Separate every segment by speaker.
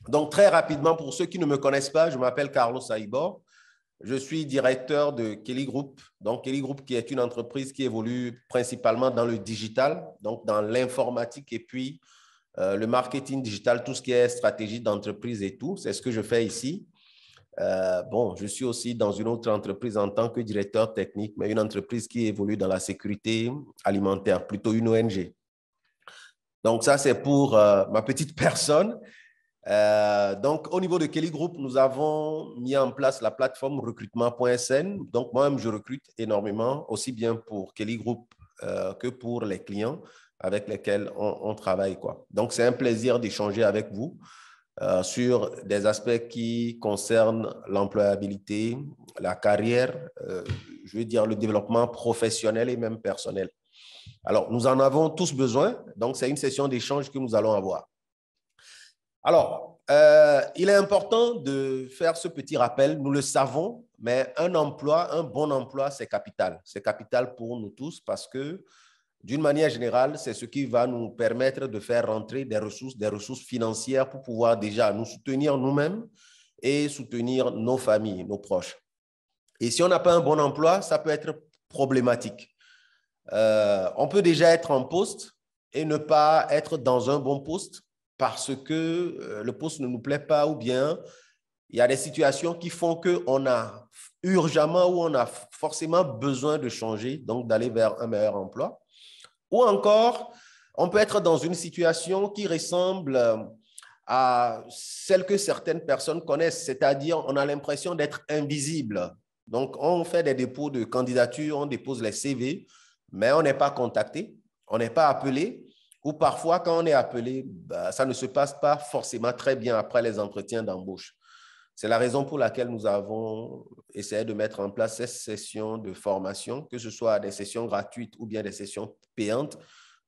Speaker 1: Donc, très rapidement, pour ceux qui ne me connaissent pas, je m'appelle Carlos Aibor. Je suis directeur de Kelly Group. Donc, Kelly Group qui est une entreprise qui évolue principalement dans le digital, donc dans l'informatique et puis le marketing digital, tout ce qui est stratégie d'entreprise et tout. C'est ce que je fais ici. Bon, je suis aussi dans une autre entreprise en tant que directeur technique, mais une entreprise qui évolue dans la sécurité alimentaire, plutôt une ONG. Donc, ça, c'est pour ma petite personne. Donc, au niveau de Kelly Group, nous avons mis en place la plateforme recrutement.sn. Donc, moi-même, je recrute énormément, aussi bien pour Kelly Group que pour les clients avec lesquels on travaille, quoi. Donc, c'est un plaisir d'échanger avec vous sur des aspects qui concernent l'employabilité, la carrière, je veux dire le développement professionnel et même personnel. Alors, nous en avons tous besoin. Donc, c'est une session d'échange que nous allons avoir. Alors, il est important de faire ce petit rappel. Nous le savons, mais un emploi, un bon emploi, c'est capital. C'est capital pour nous tous parce que, d'une manière générale, c'est ce qui va nous permettre de faire rentrer des ressources financières pour pouvoir déjà nous soutenir nous-mêmes et soutenir nos familles, nos proches. Et si on n'a pas un bon emploi, ça peut être problématique. On peut déjà être en poste et ne pas être dans un bon poste parce que le poste ne nous plaît pas ou bien il y a des situations qui font qu'on a urgemment ou on a forcément besoin de changer, donc d'aller vers un meilleur emploi. Ou encore, on peut être dans une situation qui ressemble à celle que certaines personnes connaissent, c'est-à-dire on a l'impression d'être invisible. Donc, on fait des dépôts de candidature, on dépose les CV, mais on n'est pas contacté, on n'est pas appelé, ou parfois, quand on est appelé, ça ne se passe pas forcément très bien après les entretiens d'embauche. C'est la raison pour laquelle nous avons essayé de mettre en place ces sessions de formation, que ce soit des sessions gratuites ou bien des sessions payantes,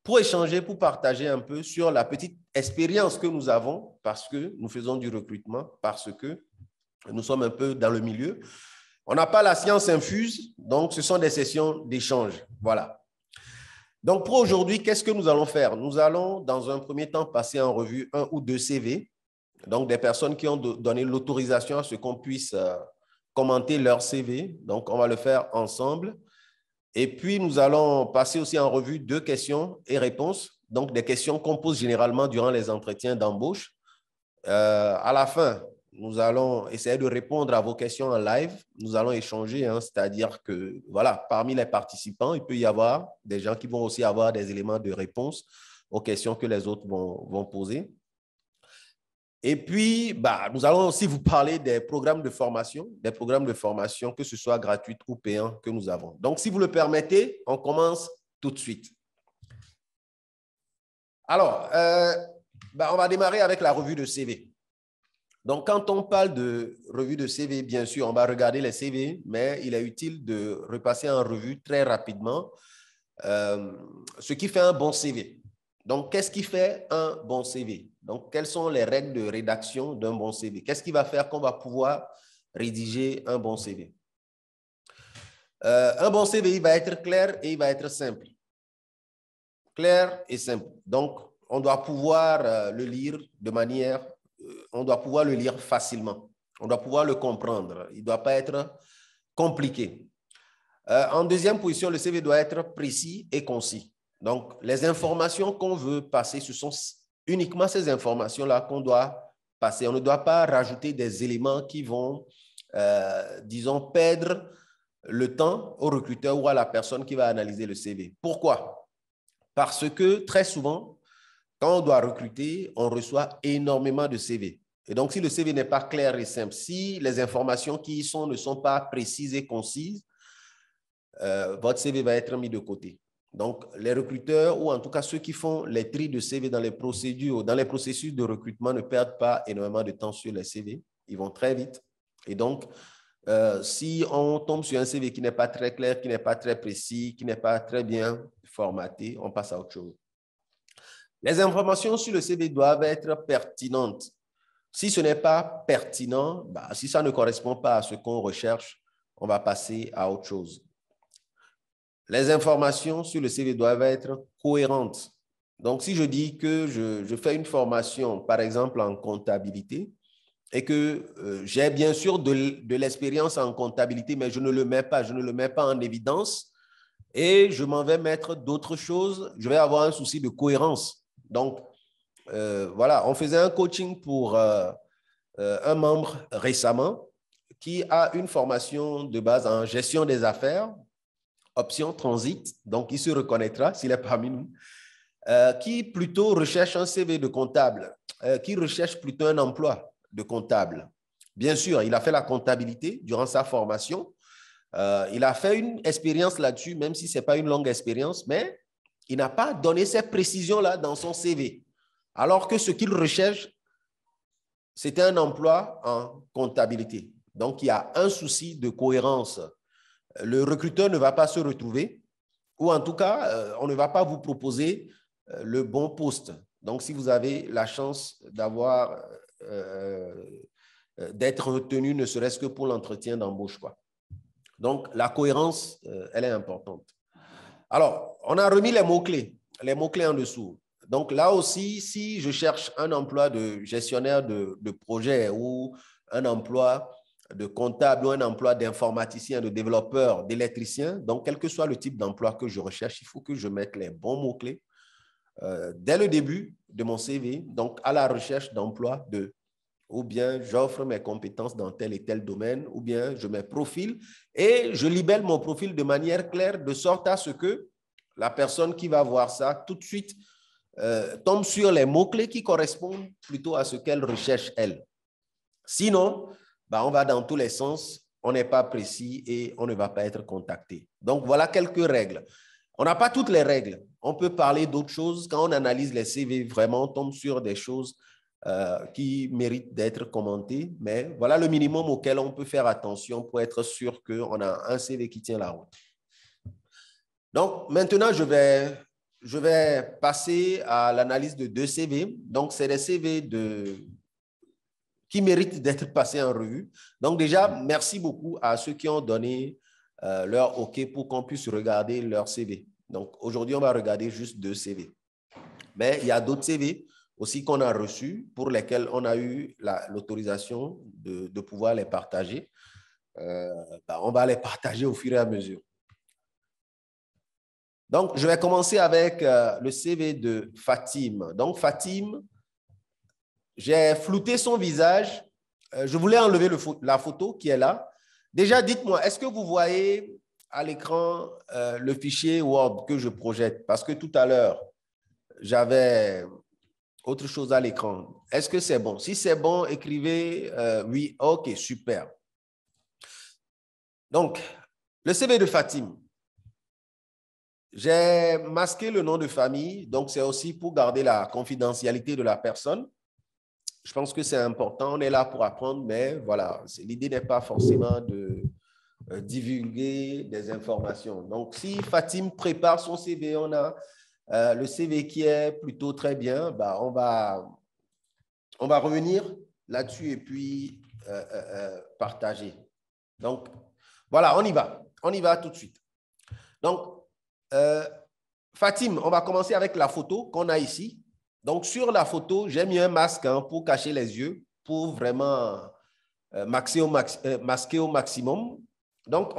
Speaker 1: pour échanger, pour partager un peu sur la petite expérience que nous avons, parce que nous faisons du recrutement, parce que nous sommes un peu dans le milieu. On n'a pas la science infuse, donc ce sont des sessions d'échange. Voilà. Donc, pour aujourd'hui, qu'est-ce que nous allons faire? Nous allons, dans un premier temps, passer en revue un ou deux CV, donc des personnes qui ont donné l'autorisation à ce qu'on puisse commenter leur CV. Donc, on va le faire ensemble. Et puis, nous allons passer aussi en revue deux questions et réponses, donc des questions qu'on pose généralement durant les entretiens d'embauche. À la fin, nous allons essayer de répondre à vos questions en live. Nous allons échanger, hein, c'est-à-dire que, voilà, parmi les participants, il peut y avoir des gens qui vont aussi avoir des éléments de réponse aux questions que les autres vont poser. Et puis, nous allons aussi vous parler des programmes de formation, que ce soit gratuits ou payants, que nous avons. Donc, si vous le permettez, on commence tout de suite. Alors, on va démarrer avec la revue de CV. Donc, quand on parle de revue de CV, bien sûr, on va regarder les CV, mais il est utile de repasser en revue très rapidement ce qui fait un bon CV. Donc, qu'est-ce qui fait un bon CV? Donc, quelles sont les règles de rédaction d'un bon CV? Qu'est-ce qui va faire qu'on va pouvoir rédiger un bon CV? Un bon CV, il va être clair et il va être simple. Clair et simple. Donc, on doit pouvoir le lire de manière, on doit pouvoir le lire facilement. On doit pouvoir le comprendre. Il ne doit pas être compliqué. En deuxième position, le CV doit être précis et concis. Donc, les informations qu'on veut passer, ce sont uniquement ces informations-là qu'on doit passer. On ne doit pas rajouter des éléments qui vont, disons, perdre le temps au recruteur ou à la personne qui va analyser le CV. Pourquoi? Parce que très souvent, quand on doit recruter, on reçoit énormément de CV. Et donc, si le CV n'est pas clair et simple, si les informations qui y sont ne sont pas précises et concises, votre CV va être mis de côté. Donc, les recruteurs ou en tout cas ceux qui font les tris de CV dans les procédures, dans les processus de recrutement ne perdent pas énormément de temps sur les CV. Ils vont très vite. Et donc, si on tombe sur un CV qui n'est pas très clair, qui n'est pas très précis, qui n'est pas très bien formaté, on passe à autre chose. Les informations sur le CV doivent être pertinentes. Si ce n'est pas pertinent, si ça ne correspond pas à ce qu'on recherche, on va passer à autre chose. Les informations sur le CV doivent être cohérentes. Donc, si je dis que je fais une formation, par exemple, en comptabilité, et que j'ai bien sûr de l'expérience en comptabilité, mais je ne le mets pas en évidence, et je m'en vais mettre d'autres choses, je vais avoir un souci de cohérence. Donc, voilà, on faisait un coaching pour un membre récemment qui a une formation de base en gestion des affaires, option transit, donc il se reconnaîtra s'il est parmi nous, qui plutôt recherche un CV de comptable, qui recherche plutôt un emploi de comptable. Bien sûr, il a fait la comptabilité durant sa formation. Il a fait une expérience là-dessus, même si ce n'est pas une longue expérience, mais il n'a pas donné ces précisions-là dans son CV. Alors que ce qu'il recherche, c'était un emploi en comptabilité. Donc, il y a un souci de cohérence. Le recruteur ne va pas se retrouver, ou en tout cas, on ne va pas vous proposer le bon poste. Donc, si vous avez la chance d'être retenu, ne serait-ce que pour l'entretien d'embauche, quoi. Donc, la cohérence, elle est importante. Alors, on a remis les mots-clés en dessous. Donc, là aussi, si je cherche un emploi de gestionnaire de projet ou un emploi de comptable ou un emploi d'informaticien, de développeur, d'électricien, donc, quel que soit le type d'emploi que je recherche, il faut que je mette les bons mots-clés dès le début de mon CV, donc à la recherche d'emploi ou bien j'offre mes compétences dans tel et tel domaine, ou bien je mets profil et je libelle mon profil de manière claire, de sorte à ce que la personne qui va voir ça tout de suite tombe sur les mots-clés qui correspondent plutôt à ce qu'elle recherche, elle. Sinon, on va dans tous les sens, on n'est pas précis et on ne va pas être contacté. Donc, voilà quelques règles. On n'a pas toutes les règles. On peut parler d'autres choses. Quand on analyse les CV, vraiment, on tombe sur des choses qui méritent d'être commentées. Mais voilà le minimum auquel on peut faire attention pour être sûr qu'on a un CV qui tient la route. Donc, maintenant, je vais passer à l'analyse de 2 CV. Donc, c'est des CV qui méritent d'être passés en revue. Donc, déjà, merci beaucoup à ceux qui ont donné leur OK pour qu'on puisse regarder leur CV. Donc, aujourd'hui, on va regarder juste 2 CV. Mais il y a d'autres CV aussi qu'on a reçus pour lesquels on a eu l'autorisation de pouvoir les partager. On va les partager au fur et à mesure. Donc, je vais commencer avec le CV de Fatim. Donc, Fatim, j'ai flouté son visage. Je voulais enlever la photo qui est là. Déjà, dites-moi, est-ce que vous voyez à l'écran le fichier Word que je projette? Parce que tout à l'heure, j'avais autre chose à l'écran. Est-ce que c'est bon? Si c'est bon, écrivez oui. OK, super. Donc, le CV de Fatim. J'ai masqué le nom de famille, donc c'est aussi pour garder la confidentialité de la personne. Je pense que c'est important, on est là pour apprendre, mais voilà, l'idée n'est pas forcément de divulguer des informations. Donc, si Fatim prépare son CV, on a le CV qui est plutôt très bien, on va revenir là-dessus et puis partager. Donc, voilà, on y va tout de suite. Donc, Fatim, on va commencer avec la photo qu'on a ici. Donc, sur la photo, j'ai mis un masque pour cacher les yeux, pour vraiment masquer au maximum. Donc,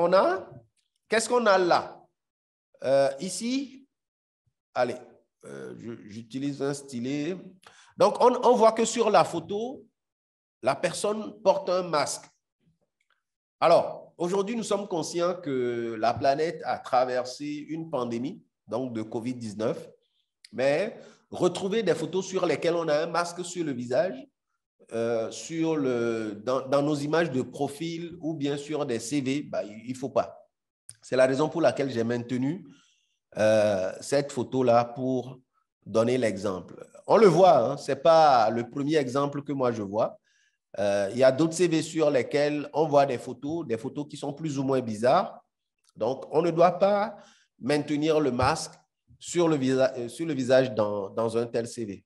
Speaker 1: qu'est-ce qu'on a là? Ici, allez, j'utilise un stylet. Donc, on voit que sur la photo, la personne porte un masque. Alors, aujourd'hui, nous sommes conscients que la planète a traversé une pandémie, donc de COVID-19, mais retrouver des photos sur lesquelles on a un masque sur le visage, dans nos images de profil ou bien sur des CV, il ne faut pas. C'est la raison pour laquelle j'ai maintenu cette photo-là pour donner l'exemple. On le voit, hein, ce n'est pas le premier exemple que moi je vois. Il y a d'autres CV sur lesquels on voit des photos qui sont plus ou moins bizarres. Donc, on ne doit pas maintenir le masque sur le visage dans un tel CV.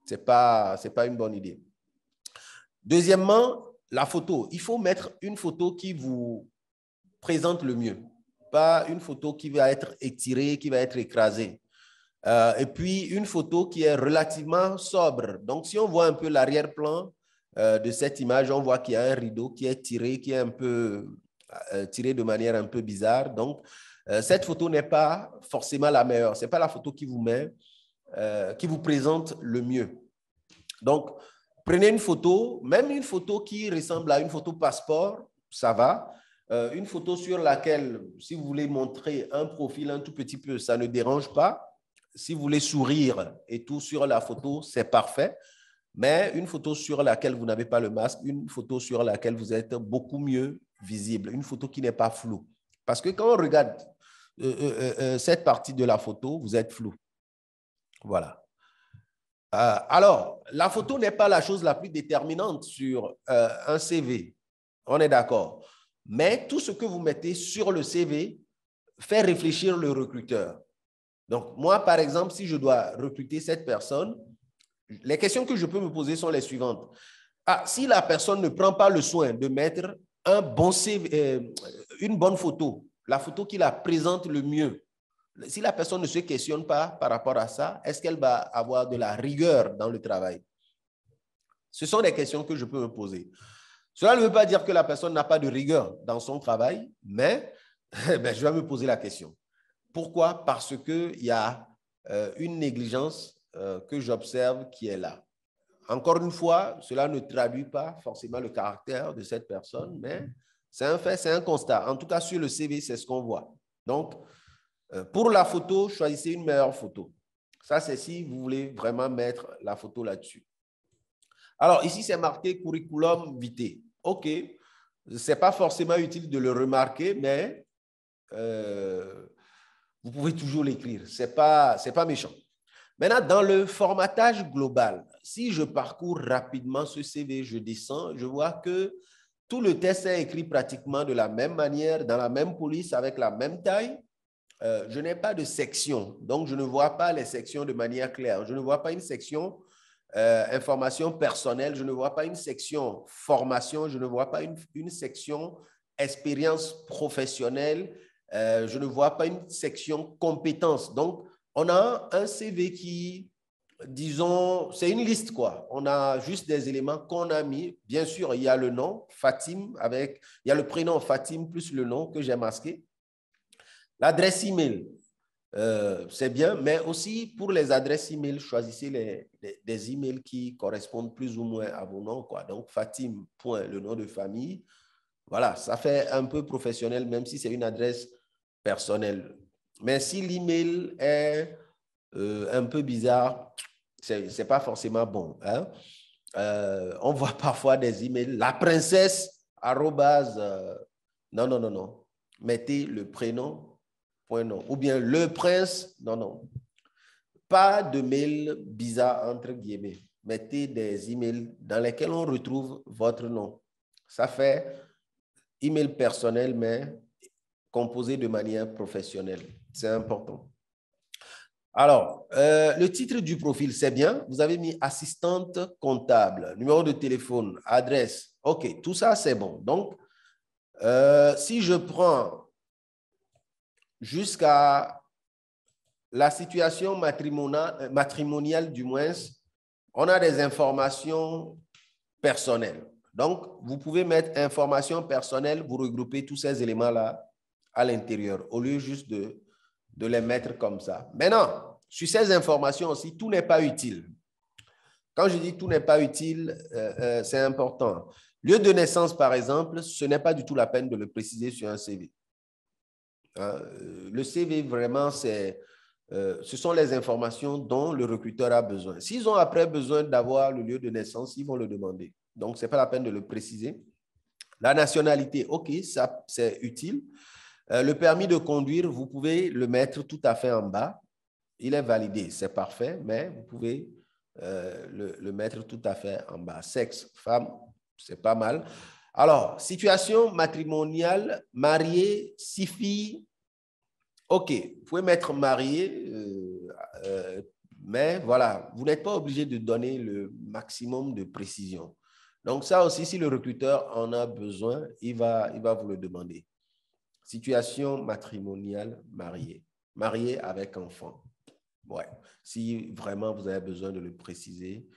Speaker 1: Ce n'est pas une bonne idée. Deuxièmement, la photo. Il faut mettre une photo qui vous présente le mieux, pas une photo qui va être étirée, qui va être écrasée. Et puis, une photo qui est relativement sobre. Donc, si on voit un peu l'arrière-plan de cette image, on voit qu'il y a un rideau qui est tiré, qui est un peu tiré de manière un peu bizarre. Donc, cette photo n'est pas forcément la meilleure. Ce n'est pas la photo qui vous met, qui vous présente le mieux. Donc, prenez une photo, même une photo qui ressemble à une photo passeport, ça va. Une photo sur laquelle, si vous voulez montrer un profil un tout petit peu, ça ne dérange pas. Si vous voulez sourire et tout sur la photo, c'est parfait. Mais une photo sur laquelle vous n'avez pas le masque, une photo sur laquelle vous êtes beaucoup mieux visible, une photo qui n'est pas floue. Parce que quand on regarde cette partie de la photo, vous êtes flou. Voilà. Alors, la photo n'est pas la chose la plus déterminante sur un CV. On est d'accord. Mais tout ce que vous mettez sur le CV fait réfléchir le recruteur. Donc, moi, par exemple, si je dois recruter cette personne, les questions que je peux me poser sont les suivantes. Si la personne ne prend pas le soin de mettre un bon CV, une bonne photo, la photo qui la présente le mieux, si la personne ne se questionne pas par rapport à ça, est-ce qu'elle va avoir de la rigueur dans le travail? Ce sont des questions que je peux me poser. Cela ne veut pas dire que la personne n'a pas de rigueur dans son travail, mais je vais me poser la question. Pourquoi? Parce qu'il y a une négligence que j'observe qui est là. Encore une fois, cela ne traduit pas forcément le caractère de cette personne, mais c'est un fait, c'est un constat. En tout cas, sur le CV, c'est ce qu'on voit. Donc, pour la photo, choisissez une meilleure photo. Ça, c'est si vous voulez vraiment mettre la photo là-dessus. Alors, ici, c'est marqué curriculum vitae. OK, ce n'est pas forcément utile de le remarquer, mais vous pouvez toujours l'écrire. Ce n'est pas méchant. Maintenant, dans le formatage global, si je parcours rapidement ce CV, je descends, je vois que tout le texte est écrit pratiquement de la même manière, dans la même police, avec la même taille. Je n'ai pas de section, donc je ne vois pas les sections de manière claire. Je ne vois pas une section information personnelle, je ne vois pas une section formation, je ne vois pas une section expérience professionnelle, je ne vois pas une section compétences. Donc, on a un CV qui, disons, c'est une liste, quoi. On a juste des éléments qu'on a mis. Bien sûr, il y a le nom, Fatim, il y a le prénom Fatim plus le nom que j'ai masqué. L'adresse email, c'est bien, mais aussi pour les adresses email, choisissez des emails qui correspondent plus ou moins à vos noms, quoi. Donc, Fatim, le nom de famille. Voilà, ça fait un peu professionnel, même si c'est une adresse personnelle. Mais si l'email est un peu bizarre, c'est pas forcément bon. Hein? On voit parfois des emails, la princesse, arrobase, non, non, non, non. Mettez le prénom, point non. Ou bien le prince, non, non. Pas de mail bizarre, entre guillemets. Mettez des emails dans lesquels on retrouve votre nom. Ça fait email personnel, mais composé de manière professionnelle. C'est important. Alors, le titre du profil, c'est bien. Vous avez mis assistante comptable, numéro de téléphone, adresse. OK, tout ça, c'est bon. Donc, si je prends jusqu'à la situation matrimoniale, du moins, on a des informations personnelles. Donc, vous pouvez mettre informations personnelles, vous regroupez tous ces éléments-là à l'intérieur, au lieu juste de les mettre comme ça. Maintenant, sur ces informations aussi, tout n'est pas utile. Quand je dis tout n'est pas utile, c'est important. Lieu de naissance, par exemple, ce n'est pas du tout la peine de le préciser sur un CV. Le CV, vraiment, ce sont les informations dont le recruteur a besoin. S'ils ont après besoin d'avoir le lieu de naissance, ils vont le demander. Donc, ce n'est pas la peine de le préciser. La nationalité, OK, ça, c'est utile. Le permis de conduire, vous pouvez le mettre tout à fait en bas. Il est validé, c'est parfait, mais vous pouvez le mettre tout à fait en bas. Sexe, femme, c'est pas mal. Alors, situation matrimoniale, marié, 6 filles. OK, vous pouvez mettre marié, mais voilà, vous n'êtes pas obligé de donner le maximum de précision. Donc, ça aussi, si le recruteur en a besoin, il va vous le demander. Situation matrimoniale, marié. Marié avec enfant. Ouais. Si vraiment vous avez besoin de le préciser,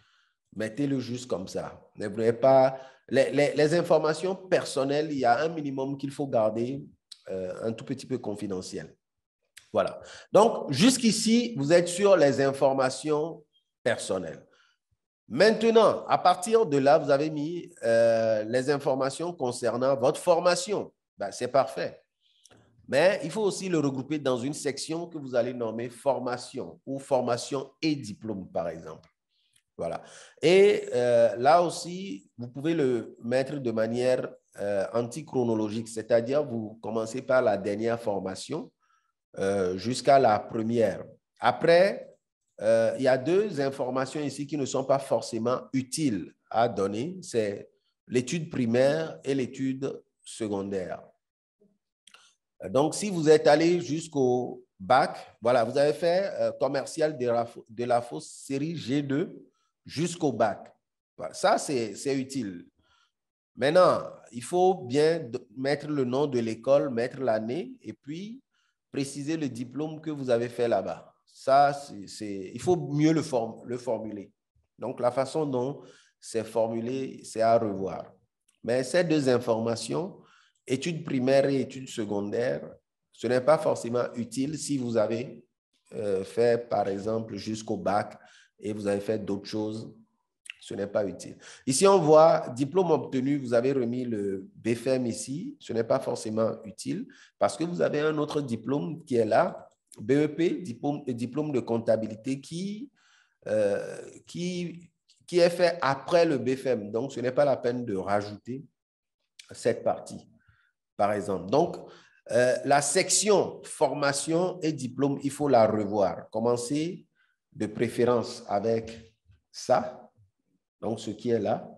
Speaker 1: mettez-le juste comme ça. Ne voulez pas... Les informations personnelles, il y a un minimum qu'il faut garder un tout petit peu confidentiel. Voilà. Donc, jusqu'ici, vous êtes sur les informations personnelles. Maintenant, à partir de là, vous avez mis les informations concernant votre formation. Ben, c'est parfait. Mais il faut aussi le regrouper dans une section que vous allez nommer formation ou formation et diplôme, par exemple. Voilà. Et là aussi, vous pouvez le mettre de manière antichronologique, c'est-à-dire vous commencez par la dernière formation jusqu'à la première. Après, il y a deux informations ici qui ne sont pas forcément utiles à donner. C'est l'étude primaire et l'étude secondaire. Donc, si vous êtes allé jusqu'au bac, voilà, vous avez fait commercial de la fosse série G2 jusqu'au bac. Voilà, ça, c'est utile. Maintenant, il faut bien mettre le nom de l'école, mettre l'année et puis préciser le diplôme que vous avez fait là-bas. Ça, il faut mieux le formuler. Donc, la façon dont c'est formulé, c'est à revoir. Mais ces deux informations, études primaires et études secondaires, ce n'est pas forcément utile si vous avez fait, par exemple, jusqu'au bac et vous avez fait d'autres choses. Ce n'est pas utile. Ici, on voit diplôme obtenu, vous avez remis le BFM ici. Ce n'est pas forcément utile parce que vous avez un autre diplôme qui est là, BEP, diplôme de comptabilité qui est fait après le BFM. Donc, ce n'est pas la peine de rajouter cette partie, par exemple. Donc, la section formation et diplôme, il faut la revoir. Commencez de préférence avec ça. Donc, ce qui est là,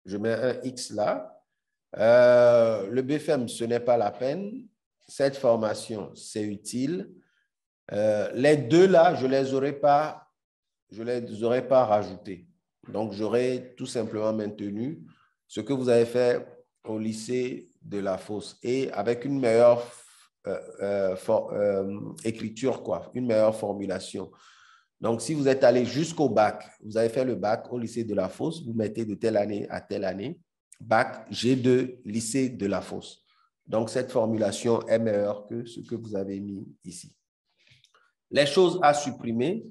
Speaker 1: je mets un X là. Le BFM, ce n'est pas la peine. Cette formation, c'est utile. Les deux là, je ne les aurais pas rajoutés. Donc, j'aurais tout simplement maintenu ce que vous avez fait au lycée de la Fosse et avec une meilleure écriture, quoi, une meilleure formulation. Donc, si vous êtes allé jusqu'au bac, vous avez fait le bac au lycée de la Fosse, vous mettez de telle année à telle année, bac G2, lycée de la Fosse. Donc, cette formulation est meilleure que ce que vous avez mis ici. Les choses à supprimer,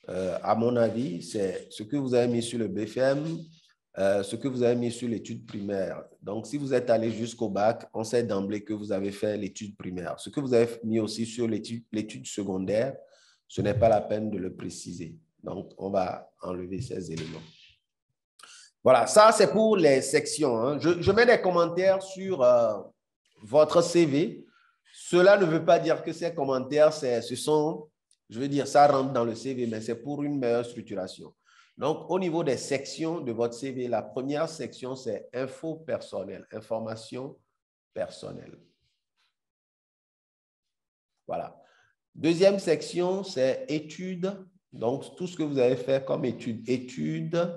Speaker 1: à mon avis, c'est ce que vous avez mis sur le BFM, ce que vous avez mis sur l'étude primaire. Donc, si vous êtes allé jusqu'au bac, on sait d'emblée que vous avez fait l'étude primaire. Ce que vous avez mis aussi sur l'étude secondaire, ce n'est pas la peine de le préciser. Donc, on va enlever ces éléments. Voilà, ça, c'est pour les sections. Hein. Je mets des commentaires sur votre CV. Cela ne veut pas dire que ces commentaires, ce sont, je veux dire, ça rentre dans le CV, mais c'est pour une meilleure structuration. Donc, au niveau des sections de votre CV, la première section, c'est info personnelle, information personnelle. Voilà. Deuxième section, c'est études. Donc, tout ce que vous avez fait comme études. Études.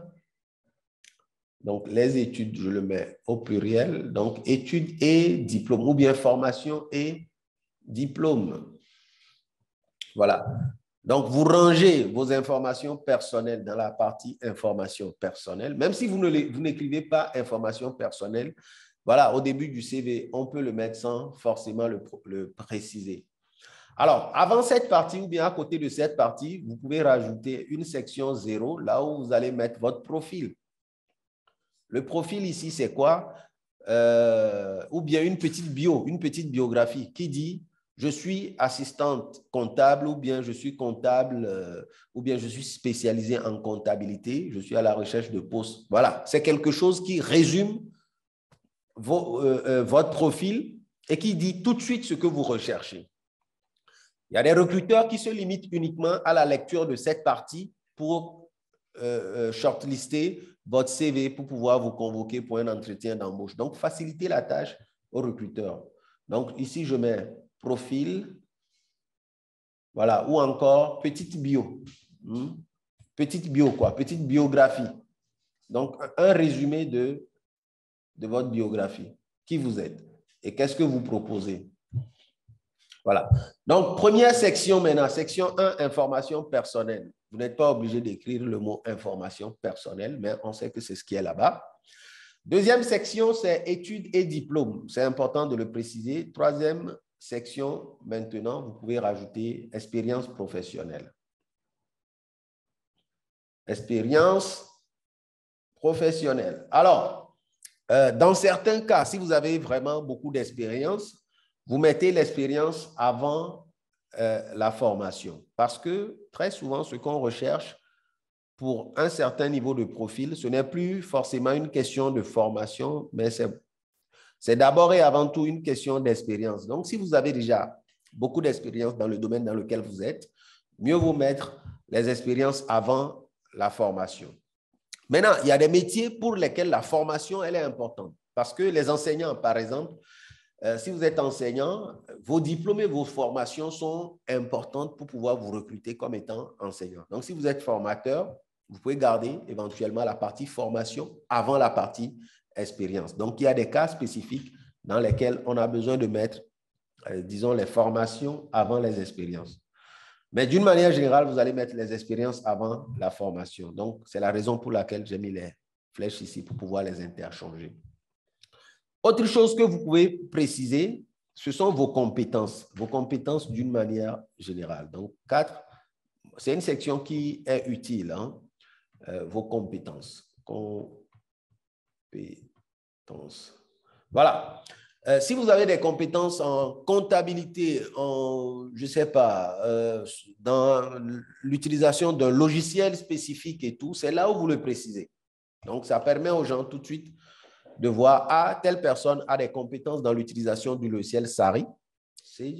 Speaker 1: Donc, les études, je le mets au pluriel. Donc, études et diplôme, ou bien formation et diplôme. Voilà. Donc, vous rangez vos informations personnelles dans la partie information personnelle. Même si vous n'écrivez pas information personnelle, voilà, au début du CV, on peut le mettre sans forcément le préciser. Alors, avant cette partie ou bien à côté de cette partie, vous pouvez rajouter une section 0, là où vous allez mettre votre profil. Le profil ici, c'est quoi? Ou bien une petite biographie qui dit « Je suis assistante comptable » ou bien « Je suis comptable » ou bien « Je suis spécialisé en comptabilité, je suis à la recherche de postes. » Voilà, c'est quelque chose qui résume votre profil et qui dit tout de suite ce que vous recherchez. Il y a des recruteurs qui se limitent uniquement à la lecture de cette partie pour shortlister votre CV pour pouvoir vous convoquer pour un entretien d'embauche. Donc, facilitez la tâche aux recruteurs. Donc, ici, je mets profil, voilà, ou encore petite bio. Petite bio, quoi, petite biographie. Donc, un résumé de votre biographie. Qui vous êtes et qu'est-ce que vous proposez. Voilà. Donc, première section maintenant, section 1, information personnelle. Vous n'êtes pas obligé d'écrire le mot information personnelle, mais on sait que c'est ce qui est là-bas. Deuxième section, c'est études et diplômes. C'est important de le préciser. Troisième section, maintenant, vous pouvez rajouter expérience professionnelle. Expérience professionnelle. Alors, dans certains cas, si vous avez vraiment beaucoup d'expérience, vous mettez l'expérience avant la formation. Parce que très souvent, ce qu'on recherche pour un certain niveau de profil, ce n'est plus forcément une question de formation, mais c'est d'abord et avant tout une question d'expérience. Donc, si vous avez déjà beaucoup d'expérience dans le domaine dans lequel vous êtes, mieux vaut mettre les expériences avant la formation. Maintenant, il y a des métiers pour lesquels la formation, elle est importante. Parce que les enseignants, par exemple, si vous êtes enseignant, vos diplômes et vos formations sont importantes pour pouvoir vous recruter comme étant enseignant. Donc, si vous êtes formateur, vous pouvez garder éventuellement la partie formation avant la partie expérience. Donc, il y a des cas spécifiques dans lesquels on a besoin de mettre, disons, les formations avant les expériences. Mais d'une manière générale, vous allez mettre les expériences avant la formation. Donc, c'est la raison pour laquelle j'ai mis les flèches ici pour pouvoir les interchanger. Autre chose que vous pouvez préciser, ce sont vos compétences d'une manière générale. Donc, 4, c'est une section qui est utile, hein? Vos compétences. Voilà. Si vous avez des compétences en comptabilité, en, je ne sais pas, dans l'utilisation d'un logiciel spécifique et tout, c'est là où vous le précisez. Donc, ça permet aux gens tout de suite de voir, ah, telle personne a des compétences dans l'utilisation du logiciel SARI.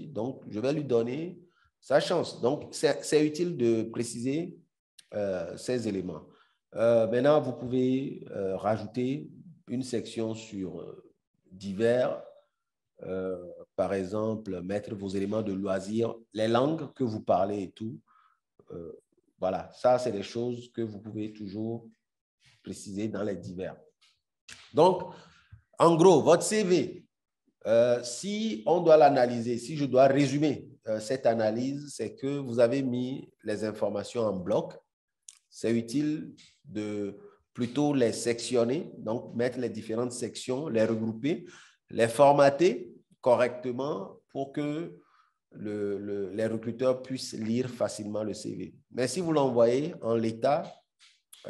Speaker 1: Donc, je vais lui donner sa chance. Donc, c'est utile de préciser ces éléments. Maintenant, vous pouvez rajouter une section sur divers. Par exemple, mettre vos éléments de loisirs, les langues que vous parlez et tout. Voilà, ça, c'est des choses que vous pouvez toujours préciser dans les divers. Donc, en gros, votre CV, si on doit l'analyser, si je dois résumer cette analyse, c'est que vous avez mis les informations en bloc. C'est utile de plutôt les sectionner, donc mettre les différentes sections, les regrouper, les formater correctement pour que les recruteurs puissent lire facilement le CV. Mais si vous l'envoyez en l'état,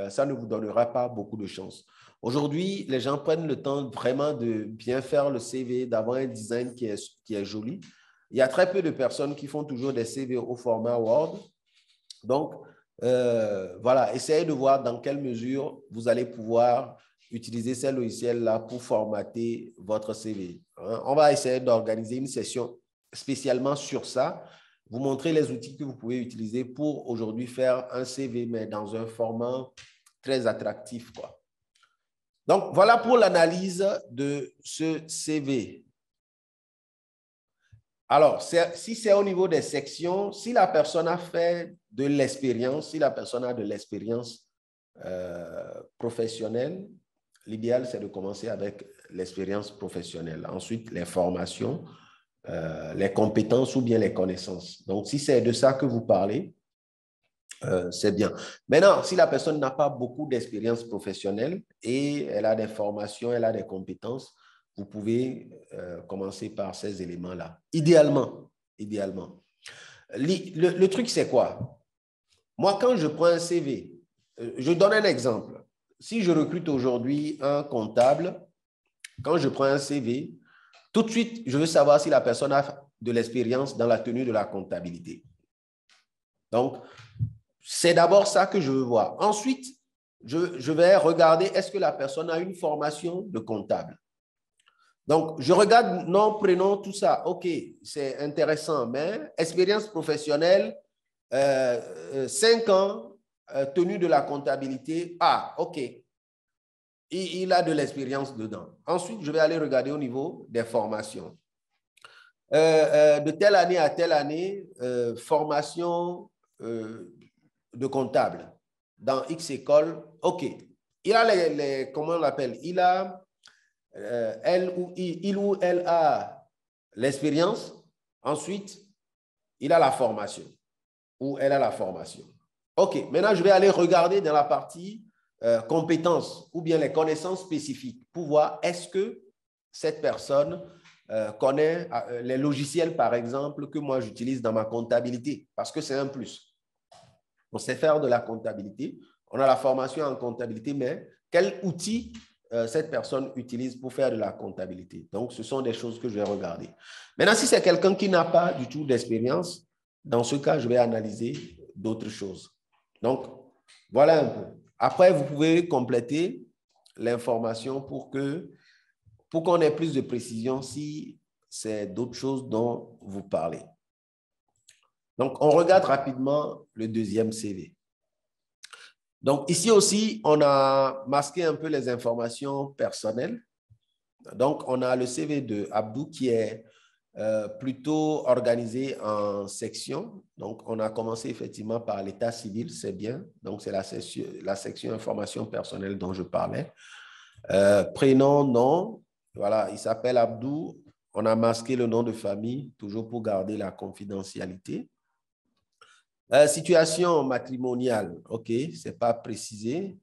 Speaker 1: ça ne vous donnera pas beaucoup de chance. Aujourd'hui, les gens prennent le temps vraiment de bien faire le CV, d'avoir un design qui est joli. Il y a très peu de personnes qui font toujours des CV au format Word. Donc, voilà, essayez de voir dans quelle mesure vous allez pouvoir utiliser ces logiciels-là pour formater votre CV. On va essayer d'organiser une session spécialement sur ça, vous montrer les outils que vous pouvez utiliser pour aujourd'hui faire un CV, mais dans un format très attractif, quoi. Donc, voilà pour l'analyse de ce CV. Alors, si c'est au niveau des sections, si la personne a fait de l'expérience, si la personne a de l'expérience professionnelle, l'idéal, c'est de commencer avec l'expérience professionnelle. Ensuite, les formations, les compétences ou bien les connaissances. Donc, si c'est de ça que vous parlez, c'est bien. Maintenant, si la personne n'a pas beaucoup d'expérience professionnelle et elle a des formations, elle a des compétences, vous pouvez commencer par ces éléments-là. Idéalement. Le truc, c'est quoi? Moi, quand je prends un CV, je donne un exemple. Si je recrute aujourd'hui un comptable, quand je prends un CV, tout de suite, je veux savoir si la personne a de l'expérience dans la tenue de la comptabilité. Donc, c'est d'abord ça que je veux voir. Ensuite, je vais regarder est-ce que la personne a une formation de comptable. Donc, je regarde nom, prénom, tout ça. OK, c'est intéressant, mais expérience professionnelle, 5 ans, tenue de la comptabilité. Ah, OK. Il a de l'expérience dedans. Ensuite, je vais aller regarder au niveau des formations. De telle année à telle année, formation de comptable dans X école. OK. Il a comment on l'appelle? Il a, il ou elle a l'expérience. Ensuite, il a la formation ou elle a la formation. OK, maintenant, je vais aller regarder dans la partie compétences ou bien les connaissances spécifiques pour voir est-ce que cette personne connaît les logiciels, par exemple, que moi j'utilise dans ma comptabilité, parce que c'est un plus. On sait faire de la comptabilité, on a la formation en comptabilité, mais quel outil cette personne utilise pour faire de la comptabilité? Donc, ce sont des choses que je vais regarder. Maintenant, si c'est quelqu'un qui n'a pas du tout d'expérience, dans ce cas, je vais analyser d'autres choses. Donc, voilà un peu. Après, vous pouvez compléter l'information pour qu'on ait plus de précision si c'est d'autres choses dont vous parlez. Donc, on regarde rapidement le deuxième CV. Donc, ici aussi, on a masqué un peu les informations personnelles. Donc, on a le CV de Abdou qui est plutôt organisé en sections. Donc, on a commencé effectivement par l'état civil, c'est bien. Donc, c'est la section information personnelle dont je parlais. Prénom, nom, voilà, il s'appelle Abdou. On a masqué le nom de famille, toujours pour garder la confidentialité. Situation matrimoniale, OK, ce n'est pas précisé.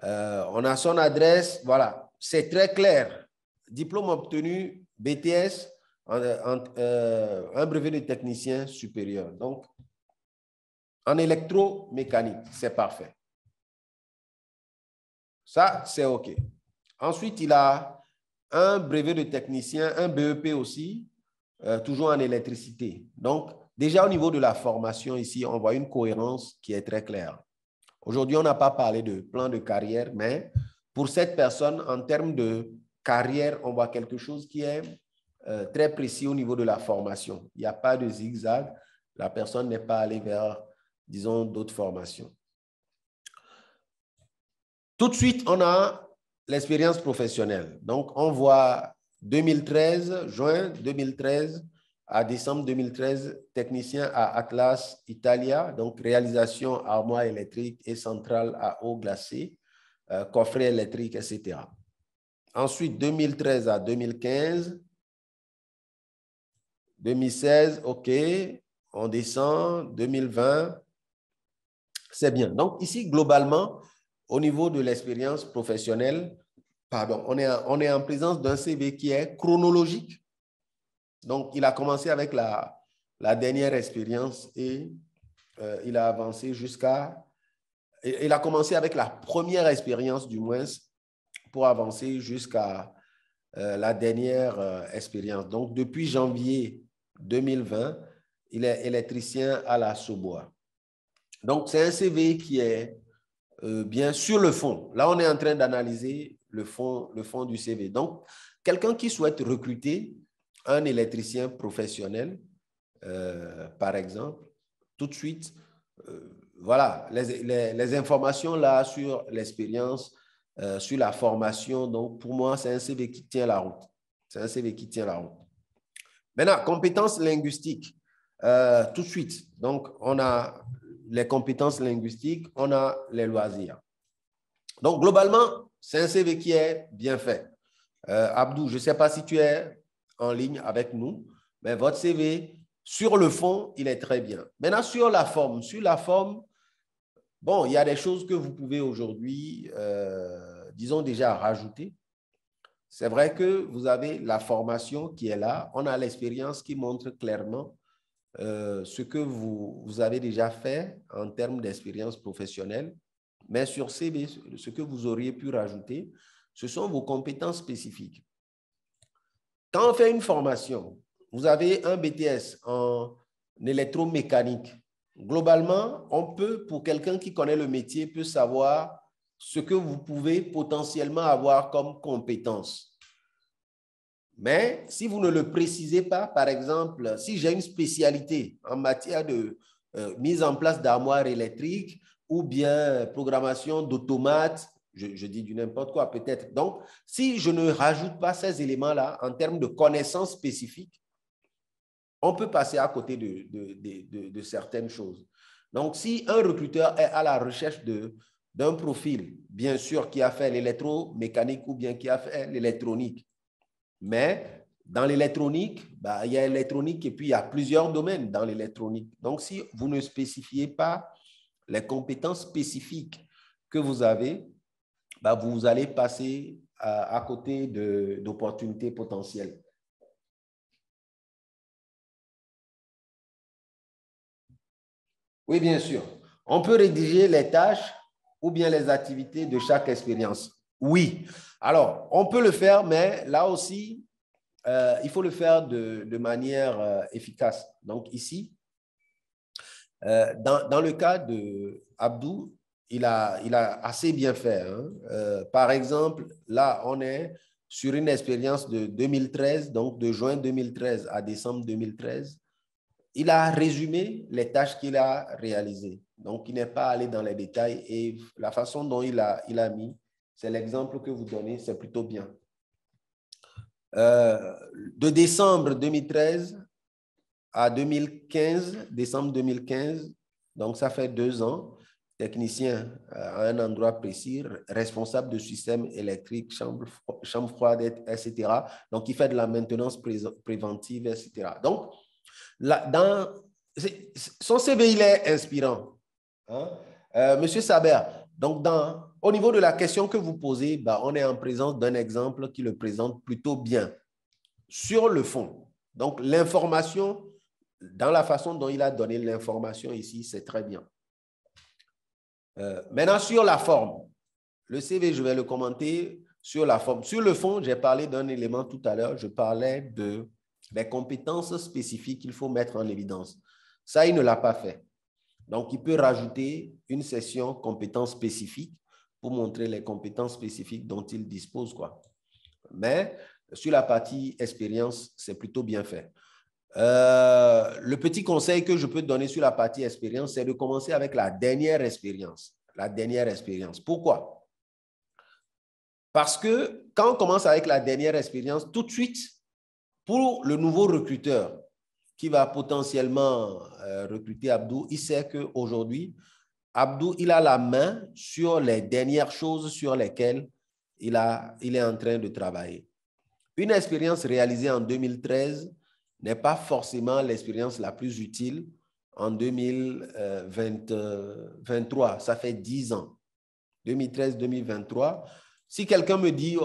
Speaker 1: On a son adresse, voilà, c'est très clair. Diplôme obtenu, BTS, un brevet de technicien supérieur. Donc, en électromécanique, c'est parfait. Ça, c'est OK. Ensuite, il a un brevet de technicien, un BEP aussi, toujours en électricité. Donc, déjà au niveau de la formation ici, on voit une cohérence qui est très claire. Aujourd'hui, on n'a pas parlé de plan de carrière, mais pour cette personne, en termes de carrière, on voit quelque chose qui est très précis au niveau de la formation. Il n'y a pas de zigzag. La personne n'est pas allée vers, disons, d'autres formations. Tout de suite, on a l'expérience professionnelle. Donc, on voit 2013, juin 2013 à décembre 2013, technicien à Atlas Italia, donc réalisation armoire électrique et centrale à eau glacée, coffret électrique, etc. Ensuite, 2013 à 2015, 2016, OK, on descend, 2020, c'est bien. Donc, ici, globalement, au niveau de l'expérience professionnelle, pardon, on est en présence d'un CV qui est chronologique. Donc, il a commencé avec la dernière expérience et il a avancé jusqu'à... Il a commencé avec la première expérience, du moins, pour avancer jusqu'à la dernière expérience. Donc, depuis janvier 2020, il est électricien à la Sobois. Donc, c'est un CV qui est bien sur le fond. Là, on est en train d'analyser le fond du CV. Donc, quelqu'un qui souhaite recruter un électricien professionnel, par exemple, tout de suite, voilà, les informations là sur l'expérience, sur la formation. Donc, pour moi, c'est un CV qui tient la route. C'est un CV qui tient la route. Maintenant, compétences linguistiques. Tout de suite, donc, on a les compétences linguistiques, on a les loisirs. Donc, globalement, c'est un CV qui est bien fait. Abdou, je ne sais pas si tu es en ligne avec nous, mais votre CV, sur le fond, il est très bien. Maintenant, sur la forme, bon, il y a des choses que vous pouvez aujourd'hui, disons déjà, rajouter. C'est vrai que vous avez la formation qui est là. On a l'expérience qui montre clairement ce que vous avez déjà fait en termes d'expérience professionnelle. Mais sur CV, ce que vous auriez pu rajouter, ce sont vos compétences spécifiques. Quand on fait une formation, vous avez un BTS en électromécanique. Globalement, on peut, pour quelqu'un qui connaît le métier, peut savoir ce que vous pouvez potentiellement avoir comme compétences. Mais si vous ne le précisez pas, par exemple, si j'ai une spécialité en matière de mise en place d'armoires électriques ou bien programmation d'automates, je dis du n'importe quoi peut-être. Donc, si je ne rajoute pas ces éléments-là en termes de connaissances spécifiques, on peut passer à côté de certaines choses. Donc, si un recruteur est à la recherche d'un profil, bien sûr, qui a fait l'électromécanique ou bien qui a fait l'électronique, mais Dans l'électronique, il y a l'électronique et puis il y a plusieurs domaines dans l'électronique. Donc, si vous ne spécifiez pas les compétences spécifiques que vous avez, vous allez passer à côté d'opportunités potentielles. Oui, bien sûr. On peut rédiger les tâches ou bien les activités de chaque expérience. Oui. Alors, on peut le faire, mais là aussi, il faut le faire de manière efficace. Donc, ici, dans le cas de Abdou, il a assez bien fait. Hein. Par exemple, là, on est sur une expérience de 2013, donc de juin 2013 à décembre 2013. Il a résumé les tâches qu'il a réalisées. Donc, il n'est pas allé dans les détails et la façon dont il a mis, c'est l'exemple que vous donnez, c'est plutôt bien. De décembre 2013 à 2015, décembre 2015, donc ça fait 2 ans, technicien à un endroit précis, responsable de système électrique, chambre froide, etc. Donc, il fait de la maintenance préventive, etc. Donc, là, son CV, il est inspirant. Hein? Monsieur Saber, donc au niveau de la question que vous posez, on est en présence d'un exemple qui le présente plutôt bien. Sur le fond, donc l'information, dans la façon dont il a donné l'information ici, c'est très bien. Maintenant, sur la forme, le CV, je vais le commenter sur la forme. Sur le fond, j'ai parlé d'un élément tout à l'heure, je parlais des compétences spécifiques qu'il faut mettre en évidence. Ça, il ne l'a pas fait. Donc, il peut rajouter une session compétences spécifiques pour montrer les compétences spécifiques dont il dispose, quoi. Mais sur la partie expérience, c'est plutôt bien fait. Le petit conseil que je peux donner sur la partie expérience, c'est de commencer avec la dernière expérience. La dernière expérience. Pourquoi? Parce que quand on commence avec la dernière expérience, tout de suite, pour le nouveau recruteur qui va potentiellement recruter Abdou, il sait qu'aujourd'hui, Abdou, il a la main sur les dernières choses sur lesquelles il est en train de travailler. Une expérience réalisée en 2013 n'est pas forcément l'expérience la plus utile en 2023. Ça fait 10 ans. 2013-2023. Si quelqu'un me dit,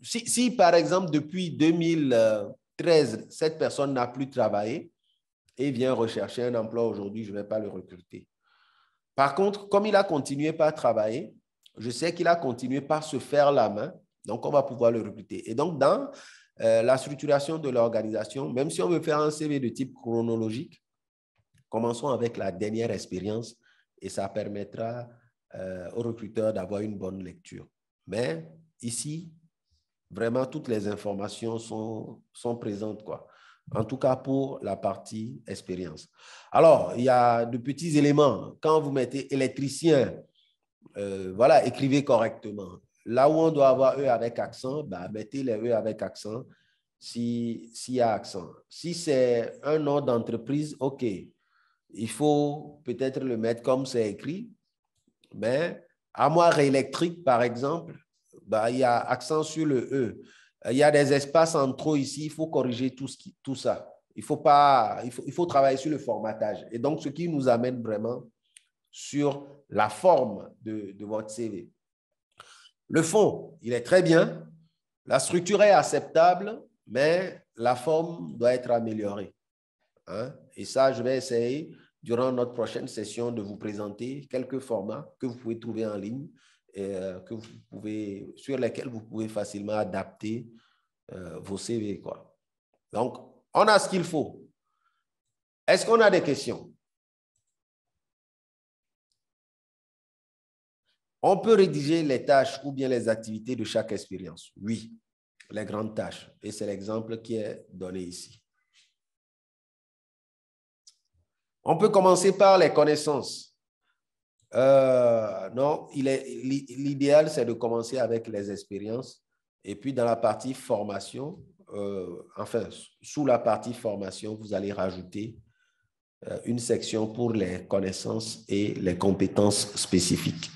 Speaker 1: si par exemple depuis 2013, cette personne n'a plus travaillé et vient rechercher un emploi aujourd'hui, je ne vais pas le recruter. Par contre, comme il a continué par travailler, je sais qu'il a continué par se faire la main, donc on va pouvoir le recruter. Et donc, dans la structuration de l'organisation, même si on veut faire un CV de type chronologique, commençons avec la dernière expérience et ça permettra aux recruteurs d'avoir une bonne lecture. Mais ici, vraiment, toutes les informations sont présentes, quoi. En tout cas, pour la partie expérience. Alors, il y a de petits éléments. Quand vous mettez électricien, voilà, écrivez correctement. Là où on doit avoir E avec accent, mettez les E avec accent s'il y a accent. Si c'est un nom d'entreprise, OK. Il faut peut-être le mettre comme c'est écrit, mais armoire électrique, par exemple, il y a accent sur le E. Il y a des espaces en trop ici, il faut corriger tout ça. Il faut travailler sur le formatage. Et donc, ce qui nous amène vraiment sur la forme de votre CV. Le fond, il est très bien. La structure est acceptable, mais la forme doit être améliorée. Hein? Et ça, je vais essayer, durant notre prochaine session, de vous présenter quelques formats que vous pouvez trouver en ligne et sur lesquels vous pouvez facilement adapter vos CV, quoi. Donc, on a ce qu'il faut. Est-ce qu'on a des questions? On peut rédiger les tâches ou bien les activités de chaque expérience. Oui, les grandes tâches. Et c'est l'exemple qui est donné ici. On peut commencer par les connaissances. Non, l'idéal, c'est de commencer avec les expériences. Et puis, dans la partie formation, sous la partie formation, vous allez rajouter une section pour les connaissances et les compétences spécifiques.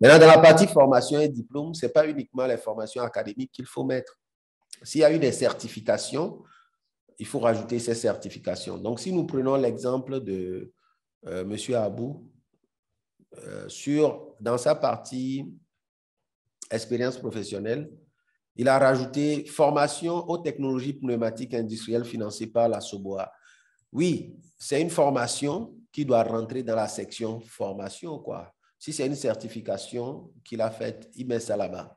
Speaker 1: Maintenant, dans la partie formation et diplôme, ce n'est pas uniquement les formations académiques qu'il faut mettre. S'il y a eu des certifications, il faut rajouter ces certifications. Donc, si nous prenons l'exemple de M. Abou, dans sa partie expérience professionnelle, il a rajouté formation aux technologies pneumatiques industrielles financées par la SOBOA. Oui, c'est une formation qui doit rentrer dans la section formation, quoi. Si c'est une certification qu'il a faite, il met ça là-bas.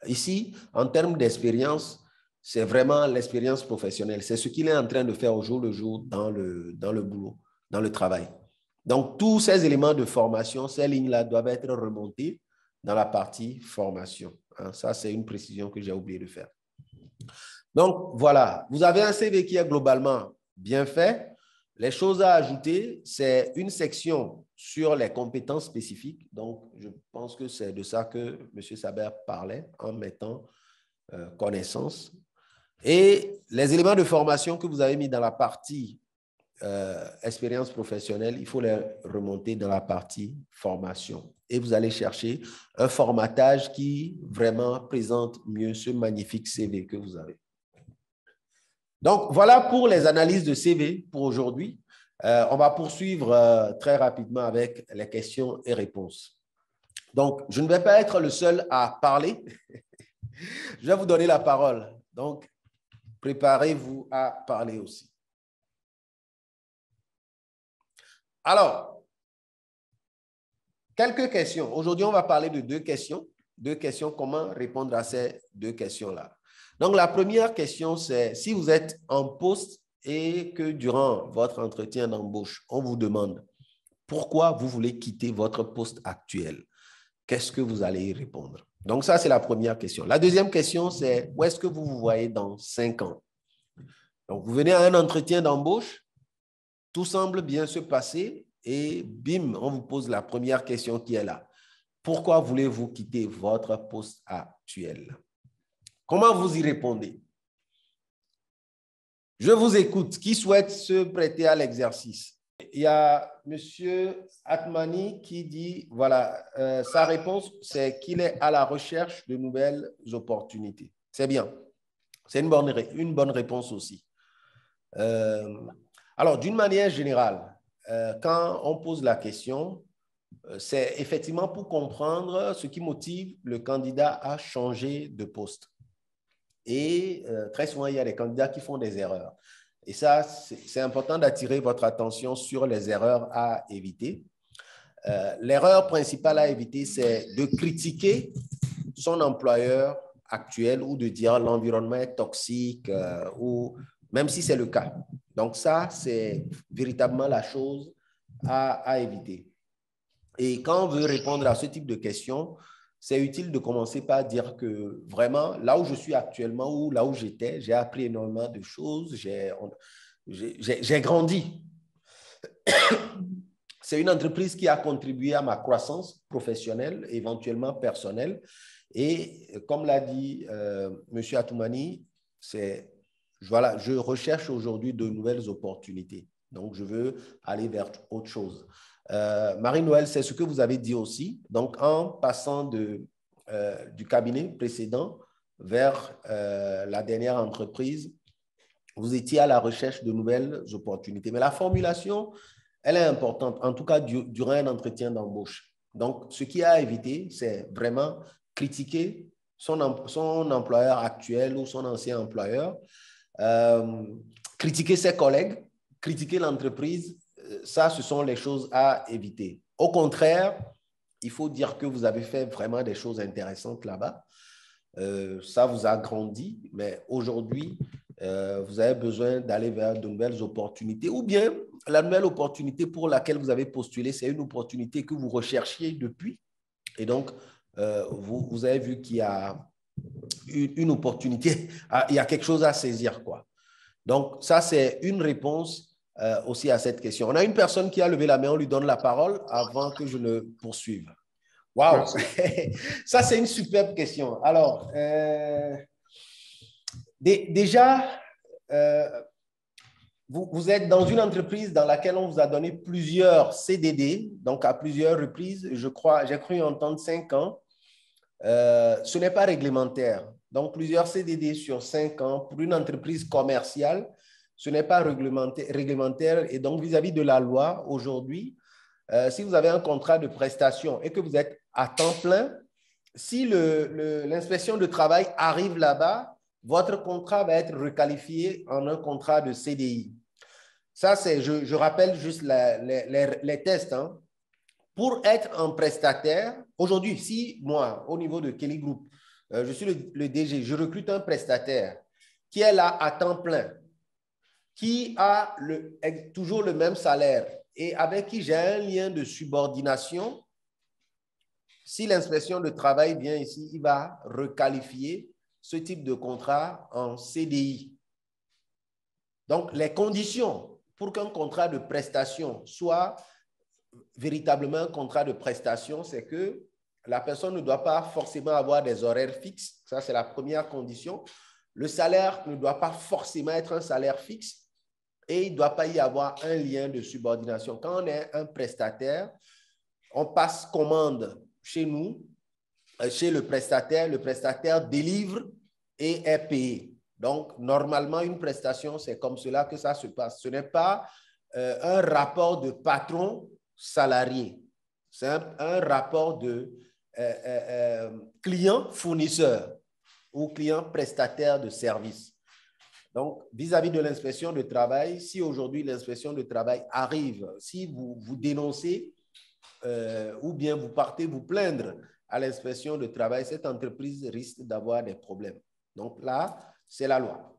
Speaker 1: Ici, en termes d'expérience, c'est vraiment l'expérience professionnelle. C'est ce qu'il est en train de faire au jour le jour dans le boulot, dans le travail. Donc, tous ces éléments de formation, ces lignes-là doivent être remontées dans la partie formation. Ça, c'est une précision que j'ai oublié de faire. Donc, voilà. Vous avez un CV qui est globalement bien fait. Les choses à ajouter, c'est une section sur les compétences spécifiques. Donc, je pense que c'est de ça que M. Saber parlait en mettant connaissance. Et les éléments de formation que vous avez mis dans la partie expérience professionnelle, il faut les remonter dans la partie formation. Et vous allez chercher un formatage qui vraiment présente mieux ce magnifique CV que vous avez. Donc, voilà pour les analyses de CV pour aujourd'hui. On va poursuivre très rapidement avec les questions et réponses. Donc, je ne vais pas être le seul à parler. Je vais vous donner la parole. Donc, préparez-vous à parler aussi. Alors, quelques questions. Aujourd'hui, on va parler de deux questions. Deux questions, comment répondre à ces deux questions-là. Donc, la première question, c'est si vous êtes en poste et que durant votre entretien d'embauche, on vous demande pourquoi vous voulez quitter votre poste actuel, qu'est-ce que vous allez y répondre? Donc, ça, c'est la première question. La deuxième question, c'est où est-ce que vous vous voyez dans 5 ans? Donc, vous venez à un entretien d'embauche, tout semble bien se passer et bim, on vous pose la première question qui est là. Pourquoi voulez-vous quitter votre poste actuel? Comment vous y répondez? Je vous écoute. Qui souhaite se prêter à l'exercice? Il y a M. Atmani qui dit, voilà, sa réponse, c'est qu'il est à la recherche de nouvelles opportunités. C'est bien. C'est une bonne réponse aussi. Alors, d'une manière générale, quand on pose la question, c'est effectivement pour comprendre ce qui motive le candidat à changer de poste. Et très souvent, il y a des candidats qui font des erreurs. Et ça, c'est important d'attirer votre attention sur les erreurs à éviter. L'erreur principale à éviter, c'est de critiquer son employeur actuel ou de dire l'environnement est toxique ou même si c'est le cas. Donc ça, c'est véritablement la chose à éviter. Et quand on veut répondre à ce type de questions, c'est utile de commencer par dire que vraiment, là où je suis actuellement ou là où j'étais, j'ai appris énormément de choses, j'ai grandi. C'est une entreprise qui a contribué à ma croissance professionnelle, éventuellement personnelle. Et comme l'a dit M. Atoumani, voilà, je recherche aujourd'hui de nouvelles opportunités. Donc, je veux aller vers autre chose. Marie-Noël, c'est ce que vous avez dit aussi. Donc, en passant du cabinet précédent vers la dernière entreprise, vous étiez à la recherche de nouvelles opportunités. Mais la formulation, elle est importante, en tout cas durant un entretien d'embauche. Donc, ce qui est à éviter, c'est vraiment critiquer son employeur actuel ou son ancien employeur, critiquer ses collègues, critiquer l'entreprise. Ça, ce sont les choses à éviter. Au contraire, il faut dire que vous avez fait vraiment des choses intéressantes là-bas. Ça vous a grandi, mais aujourd'hui, vous avez besoin d'aller vers de nouvelles opportunités ou bien la nouvelle opportunité pour laquelle vous avez postulé, c'est une opportunité que vous recherchiez depuis. Et donc, vous avez vu qu'il y a une opportunité, il y a quelque chose à saisir, quoi. Donc, ça, c'est une réponse aussi à cette question. On a une personne qui a levé la main, on lui donne la parole avant que je ne poursuive. Waouh! Ça, c'est une superbe question. Alors, déjà, vous êtes dans une entreprise dans laquelle on vous a donné plusieurs CDD, donc à plusieurs reprises. Je crois, j'ai cru entendre 5 ans. Ce n'est pas réglementaire. Donc, plusieurs CDD sur 5 ans pour une entreprise commerciale, ce n'est pas réglementaire. Et donc, vis-à-vis de la loi, aujourd'hui, si vous avez un contrat de prestation et que vous êtes à temps plein, si l'inspection de travail arrive là-bas, votre contrat va être requalifié en un contrat de CDI. Ça, c'est, je rappelle juste les tests. Hein. Pour être un prestataire, aujourd'hui, si moi, au niveau de Kelly Group, je suis le DG, je recrute un prestataire qui est là à temps plein, qui a toujours le même salaire et avec qui j'ai un lien de subordination, si l'inspection de travail vient ici, il va requalifier ce type de contrat en CDI. Donc, les conditions pour qu'un contrat de prestation soit véritablement un contrat de prestation, c'est que la personne ne doit pas forcément avoir des horaires fixes. Ça, c'est la première condition. Le salaire ne doit pas forcément être un salaire fixe et il ne doit pas y avoir un lien de subordination. Quand on est un prestataire, on passe commande chez nous, chez le prestataire délivre et est payé. Donc, normalement, une prestation, c'est comme cela que ça se passe. Ce n'est pas un rapport de patron-salarié. C'est un rapport de client-fournisseur ou client-prestataire de service. Donc, vis-à-vis de l'inspection de travail, si aujourd'hui l'inspection de travail arrive, si vous dénoncez ou bien vous partez vous plaindre à l'inspection de travail, cette entreprise risque d'avoir des problèmes. Donc là, c'est la loi.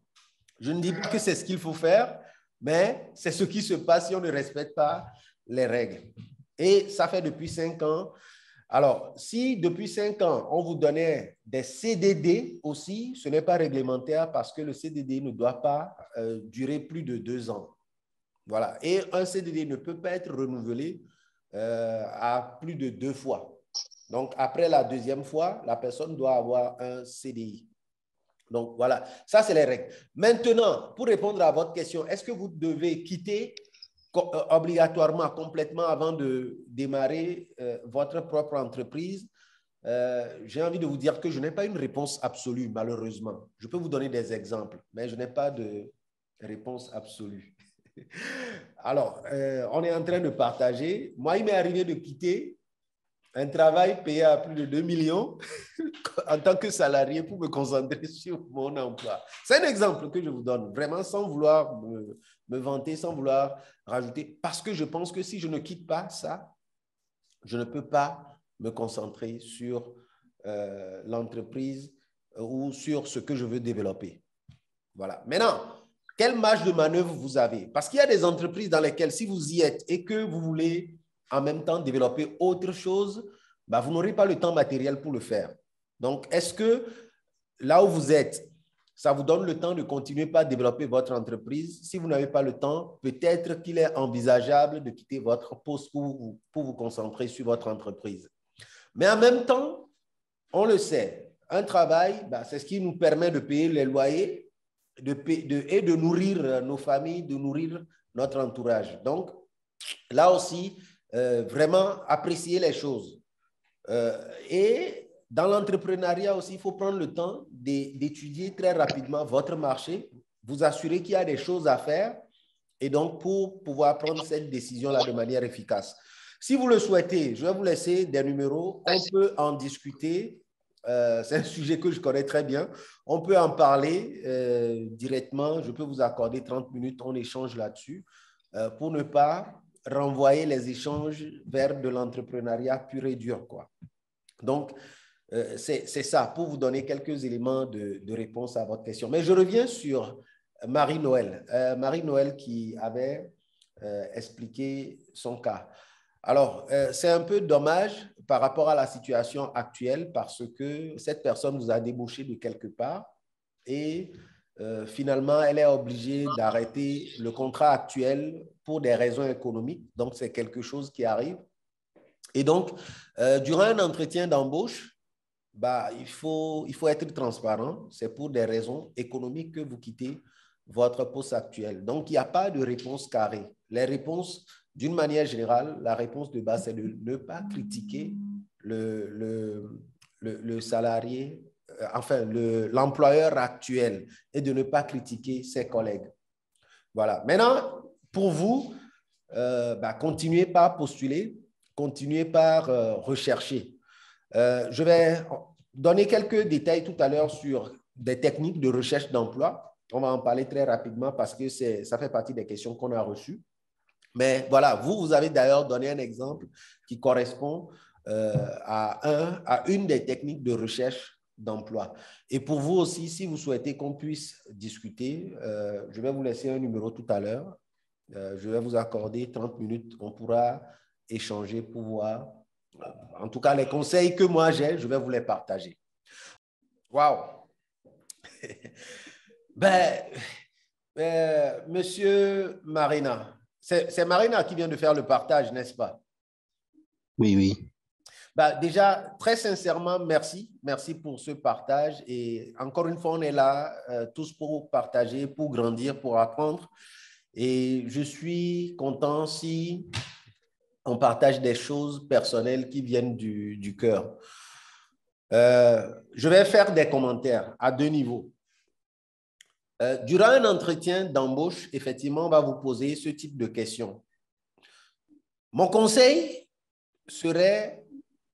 Speaker 1: Je ne dis pas que c'est ce qu'il faut faire, mais c'est ce qui se passe si on ne respecte pas les règles. Et ça fait depuis 5 ans. Alors, si depuis 5 ans, on vous donnait des CDD aussi, ce n'est pas réglementaire parce que le CDD ne doit pas durer plus de 2 ans. Voilà. Et un CDD ne peut pas être renouvelé à plus de 2 fois. Donc, après la deuxième fois, la personne doit avoir un CDI. Donc, voilà. Ça, c'est les règles. Maintenant, pour répondre à votre question, est-ce que vous devez quitter obligatoirement, complètement avant de démarrer votre propre entreprise? J'ai envie de vous dire que je n'ai pas une réponse absolue, malheureusement. Je peux vous donner des exemples, mais je n'ai pas de réponse absolue. Alors, on est en train de partager. Moi, il m'est arrivé de quitter un travail payé à plus de 2 millions en tant que salarié pour me concentrer sur mon emploi. C'est un exemple que je vous donne, vraiment sans vouloir me vanter, sans vouloir rajouter, parce que je pense que si je ne quitte pas ça, je ne peux pas me concentrer sur l'entreprise ou sur ce que je veux développer. Voilà. Maintenant, quelle marge de manœuvre vous avez? Parce qu'il y a des entreprises dans lesquelles, si vous y êtes et que vous voulez en même temps développer autre chose, bah, vous n'aurez pas le temps matériel pour le faire. Donc, est-ce que là où vous êtes, ça vous donne le temps de continuer par développer votre entreprise? Si vous n'avez pas le temps, peut-être qu'il est envisageable de quitter votre poste pour vous concentrer sur votre entreprise. Mais en même temps, on le sait, un travail, bah, c'est ce qui nous permet de payer les loyers et de nourrir nos familles, de nourrir notre entourage. Donc, là aussi, vraiment apprécier les choses. Et dans l'entrepreneuriat aussi, il faut prendre le temps d'étudier très rapidement votre marché, vous assurer qu'il y a des choses à faire et donc pour pouvoir prendre cette décision-là de manière efficace. Si vous le souhaitez, je vais vous laisser des numéros, on peut en discuter. C'est un sujet que je connais très bien. On peut en parler directement. Je peux vous accorder 30 minutes, on échange là-dessus pour ne pas renvoyer les échanges vers de l'entrepreneuriat pur et dur, quoi. Donc, c'est ça, pour vous donner quelques éléments de réponse à votre question. Mais je reviens sur Marie-Noël. Marie-Noël qui avait expliqué son cas. Alors, c'est un peu dommage par rapport à la situation actuelle parce que cette personne vous a débauché de quelque part et finalement, elle est obligée d'arrêter le contrat actuel pour des raisons économiques. Donc, c'est quelque chose qui arrive. Et donc, durant un entretien d'embauche, bah, il faut être transparent. C'est pour des raisons économiques que vous quittez votre poste actuel. Donc, il n'y a pas de réponse carrée. Les réponses, d'une manière générale, la réponse de base, c'est de ne pas critiquer le salarié enfin, l'employeur actuel et de ne pas critiquer ses collègues. Voilà. Maintenant, pour vous, continuez par postuler, continuez par rechercher. Je vais donner quelques détails tout à l'heure sur des techniques de recherche d'emploi. On va en parler très rapidement parce que ça fait partie des questions qu'on a reçues. Mais voilà, vous avez d'ailleurs donné un exemple qui correspond à une des techniques de recherche d'emploi. Et pour vous aussi, si vous souhaitez qu'on puisse discuter, je vais vous laisser un numéro tout à l'heure. Je vais vous accorder 30 minutes. On pourra échanger pour voir. En tout cas, les conseils que moi j'ai, je vais vous les partager. Waouh! Monsieur Marina, c'est Marina qui vient de faire le partage, n'est-ce pas?
Speaker 2: Oui, oui.
Speaker 1: Déjà, très sincèrement, merci. Merci pour ce partage. Et encore une fois, on est là tous pour partager, pour grandir, pour apprendre. Et je suis content si on partage des choses personnelles qui viennent du cœur. Je vais faire des commentaires à deux niveaux. Durant un entretien d'embauche, effectivement, on va vous poser ce type de questions. Mon conseil serait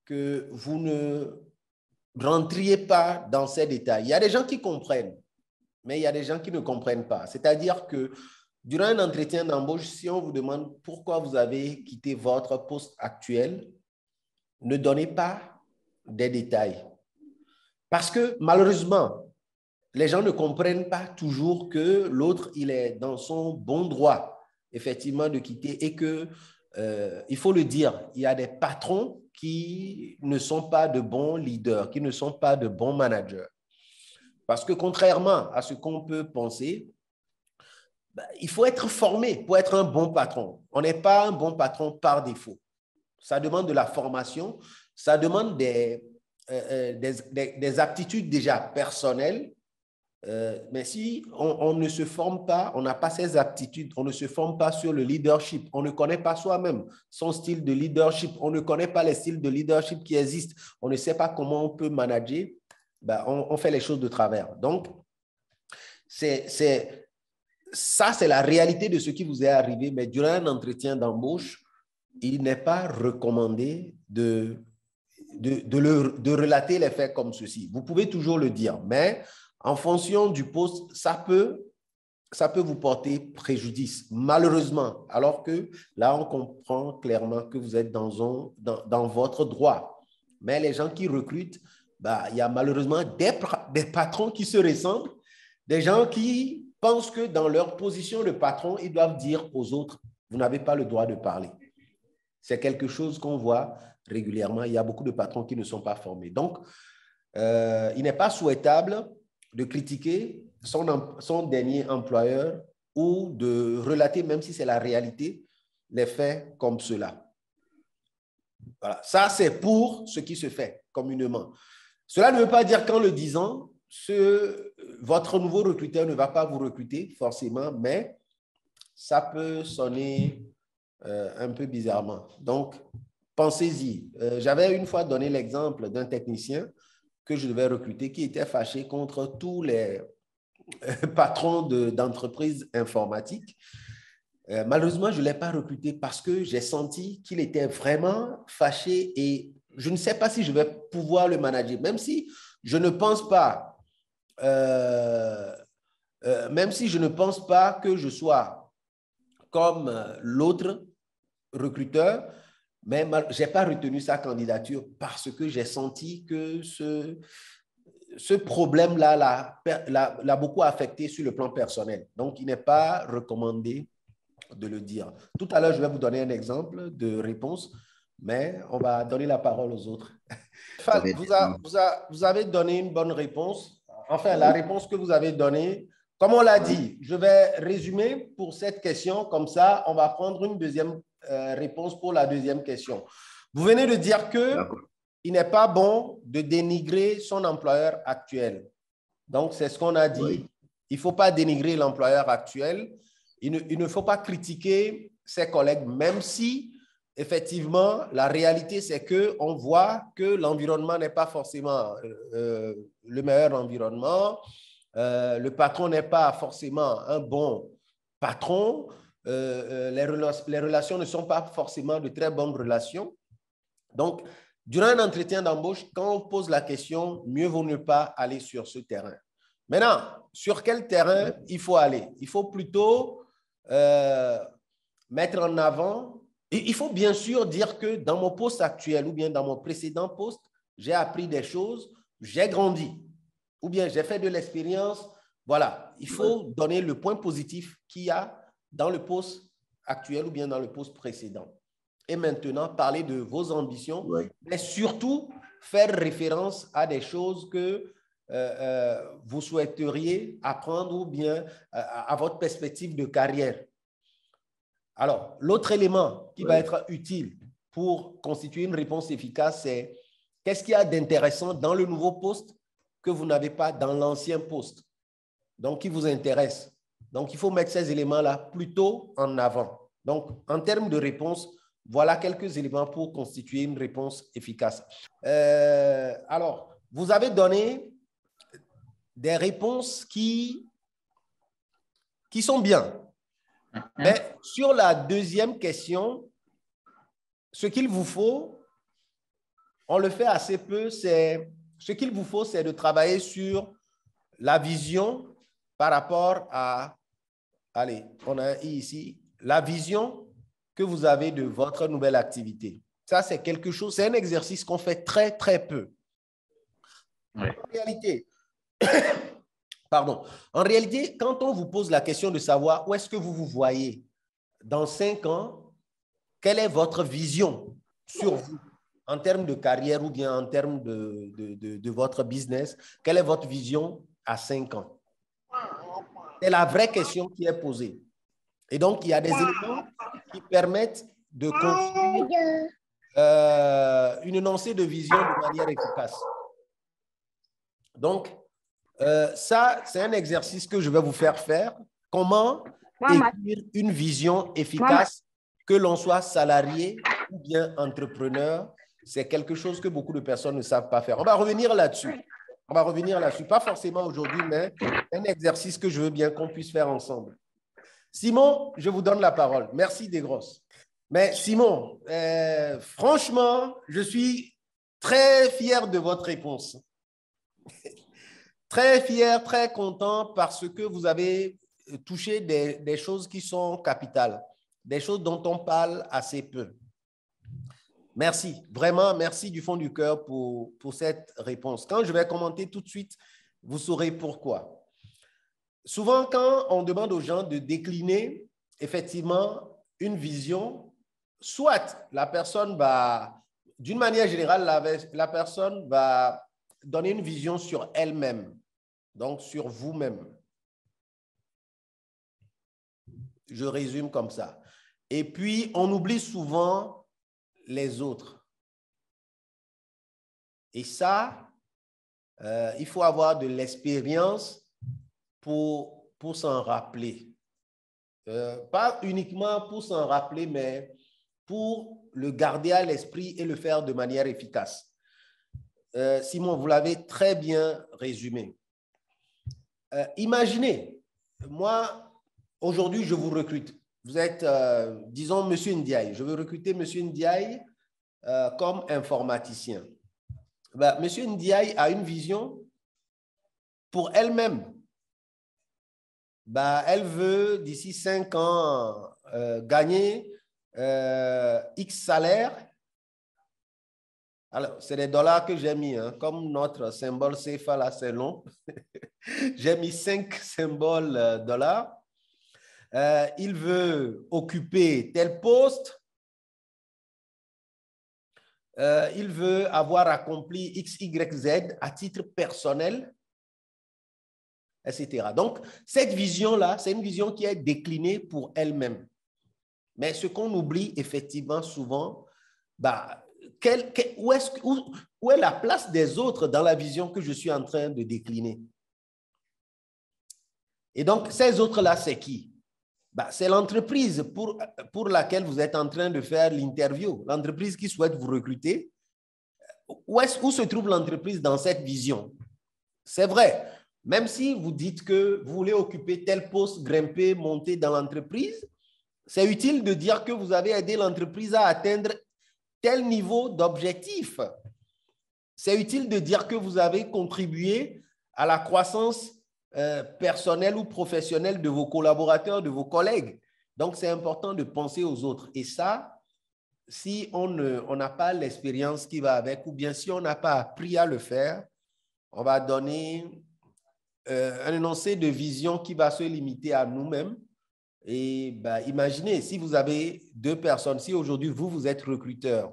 Speaker 1: que vous ne rentriez pas dans ces détails. Il y a des gens qui comprennent, mais il y a des gens qui ne comprennent pas. C'est-à-dire que durant un entretien d'embauche, si on vous demande pourquoi vous avez quitté votre poste actuel, ne donnez pas des détails. Parce que malheureusement, les gens ne comprennent pas toujours que l'autre, il est dans son bon droit, effectivement, de quitter et que, il faut le dire, il y a des patrons qui ne sont pas de bons leaders, qui ne sont pas de bons managers. Parce que contrairement à ce qu'on peut penser, il faut être formé pour être un bon patron. On n'est pas un bon patron par défaut. Ça demande de la formation, ça demande des aptitudes déjà personnelles. Mais si on ne se forme pas, on n'a pas ces aptitudes, on ne se forme pas sur le leadership, on ne connaît pas soi-même son style de leadership, on ne connaît pas les styles de leadership qui existent, on ne sait pas comment on peut manager, on fait les choses de travers. Donc, ça, c'est la réalité de ce qui vous est arrivé, mais durant un entretien d'embauche, il n'est pas recommandé de relater les faits comme ceci. Vous pouvez toujours le dire, mais en fonction du poste, ça peut vous porter préjudice, malheureusement, alors que là, on comprend clairement que vous êtes dans votre droit. Mais les gens qui recrutent, il y a malheureusement des patrons qui se ressemblent, des gens qui pensent que dans leur position de patron, ils doivent dire aux autres, vous n'avez pas le droit de parler. C'est quelque chose qu'on voit régulièrement. Il y a beaucoup de patrons qui ne sont pas formés. Donc, il n'est pas souhaitable de critiquer son dernier employeur ou de relater, même si c'est la réalité, les faits comme cela. Voilà. Ça, c'est pour ce qui se fait communément. Cela ne veut pas dire qu'en le disant, votre nouveau recruteur ne va pas vous recruter forcément, mais ça peut sonner un peu bizarrement. Donc, pensez-y. J'avais une fois donné l'exemple d'un technicien que je devais recruter qui était fâché contre tous les patrons d'entreprises informatiques. Malheureusement, je ne l'ai pas recruté parce que j'ai senti qu'il était vraiment fâché et je ne sais pas si je vais pouvoir le manager, même si je ne pense pas, que je sois comme l'autre recruteur, mais je n'ai pas retenu sa candidature parce que j'ai senti que ce problème-là l'a beaucoup affecté sur le plan personnel. Donc, il n'est pas recommandé de le dire. Tout à l'heure, je vais vous donner un exemple de réponse, mais on va donner la parole aux autres. Vous avez donné une bonne réponse. Enfin, la réponse que vous avez donnée, comme on l'a dit, je vais résumer pour cette question. Comme ça, on va prendre une deuxième réponse pour la deuxième question. Vous venez de dire qu'il n'est pas bon de dénigrer son employeur actuel. Donc, c'est ce qu'on a dit. Oui. Il ne faut pas dénigrer l'employeur actuel. Il ne faut pas critiquer ses collègues, même si effectivement, la réalité, c'est qu'on voit que l'environnement n'est pas forcément le meilleur environnement. Le patron n'est pas forcément un bon patron. Les relations ne sont pas forcément de très bonnes relations. Donc, durant un entretien d'embauche, quand on pose la question, mieux vaut ne pas aller sur ce terrain. Maintenant, sur quel terrain il faut aller? Il faut plutôt mettre en avant, et il faut bien sûr dire que dans mon poste actuel ou bien dans mon précédent poste, j'ai appris des choses, j'ai grandi, ou bien j'ai fait de l'expérience. Voilà, il faut donner le point positif qu'il y a dans le poste actuel ou bien dans le poste précédent. Et maintenant, parler de vos ambitions, mais surtout faire référence à des choses que vous souhaiteriez apprendre ou bien à votre perspective de carrière. Alors, l'autre élément qui va être utile pour constituer une réponse efficace, c'est qu'est-ce qu'il y a d'intéressant dans le nouveau poste que vous n'avez pas dans l'ancien poste, donc qui vous intéresse. Donc, il faut mettre ces éléments-là plutôt en avant. Donc, en termes de réponse, voilà quelques éléments pour constituer une réponse efficace. Alors, vous avez donné des réponses qui sont bien. Mais sur la deuxième question, ce qu'il vous faut, on le fait assez peu, ce qu'il vous faut, c'est de travailler sur la vision par rapport à, allez, on a ici, la vision que vous avez de votre nouvelle activité. Ça, c'est quelque chose, c'est un exercice qu'on fait très, très peu. Oui. En réalité, pardon, en réalité, quand on vous pose la question de savoir où est-ce que vous vous voyez dans 5 ans, quelle est votre vision sur vous en termes de carrière ou bien en termes de votre business, quelle est votre vision à 5 ans? C'est la vraie question qui est posée. Et donc, il y a des éléments qui permettent de construire une énoncé de vision de manière efficace. Donc, ça, c'est un exercice que je vais vous faire faire. Comment écrire une vision efficace, que l'on soit salarié ou bien entrepreneur? C'est quelque chose que beaucoup de personnes ne savent pas faire. On va revenir là-dessus. On va revenir là-dessus. Pas forcément aujourd'hui, mais un exercice que je veux bien qu'on puisse faire ensemble. Simon, je vous donne la parole. Merci Desgrosses. Mais Simon, franchement, je suis très fier de votre réponse. Très fier, très content parce que vous avez touché des choses qui sont capitales, des choses dont on parle assez peu. Merci, vraiment, merci du fond du cœur pour cette réponse. Quand je vais commenter tout de suite, vous saurez pourquoi. Souvent, quand on demande aux gens de décliner effectivement une vision, soit la personne va, d'une manière générale, la personne va donner une vision sur elle-même, donc sur vous-même. Je résume comme ça. Et puis, on oublie souvent les autres. Et ça, il faut avoir de l'expérience pour s'en rappeler. Pas uniquement pour s'en rappeler, mais pour le garder à l'esprit et le faire de manière efficace. Simon, vous l'avez très bien résumé. Imaginez, moi, aujourd'hui, je vous recrute. Vous êtes, disons, M. Ndiaye. Je veux recruter M. Ndiaye comme informaticien. Ben, M. Ndiaye a une vision pour elle-même. Ben, elle veut, d'ici 5 ans, gagner X salaire. Alors, c'est des dollars que j'ai mis, hein, comme notre symbole CFA, là, c'est long. J'ai mis 5 symboles dollars. Il veut occuper tel poste. Il veut avoir accompli X, Y, Z à titre personnel, etc. Donc, cette vision-là, c'est une vision qui est déclinée pour elle-même. Mais ce qu'on oublie effectivement souvent, bah, où est la place des autres dans la vision que je suis en train de décliner? Et donc, ces autres-là, c'est qui? Bah, c'est l'entreprise pour laquelle vous êtes en train de faire l'interview, l'entreprise qui souhaite vous recruter. Où se trouve l'entreprise dans cette vision? C'est vrai, même si vous dites que vous voulez occuper tel poste, grimper, monter dans l'entreprise, c'est utile de dire que vous avez aidé l'entreprise à atteindre tel niveau d'objectif. C'est utile de dire que vous avez contribué à la croissance personnelle ou professionnelle de vos collaborateurs, de vos collègues. Donc, c'est important de penser aux autres. Et ça, si on n'a pas l'expérience qui va avec, ou bien si on n'a pas appris à le faire, on va donner un énoncé de vision qui va se limiter à nous-mêmes. Et ben, imaginez, si vous avez deux personnes, si aujourd'hui vous êtes recruteur,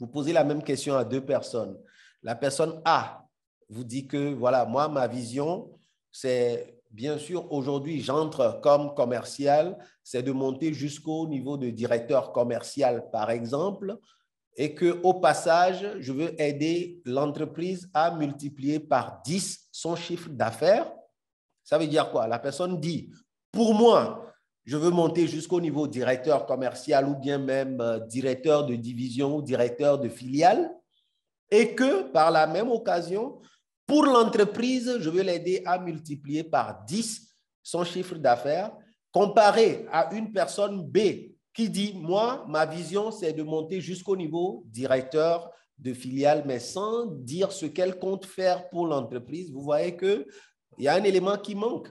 Speaker 1: vous posez la même question à deux personnes. La personne A vous dit que, voilà, moi, ma vision, c'est bien sûr, aujourd'hui, j'entre comme commercial, c'est de monter jusqu'au niveau de directeur commercial, par exemple, et qu'au passage, je veux aider l'entreprise à multiplier par 10 son chiffre d'affaires. Ça veut dire quoi? La personne dit, pour moi, je veux monter jusqu'au niveau directeur commercial ou bien même directeur de division ou directeur de filiale, et que par la même occasion, pour l'entreprise, je veux l'aider à multiplier par 10 son chiffre d'affaires, comparé à une personne B qui dit, moi, ma vision, c'est de monter jusqu'au niveau directeur de filiale, mais sans dire ce qu'elle compte faire pour l'entreprise. Vous voyez qu'il y a un élément qui manque.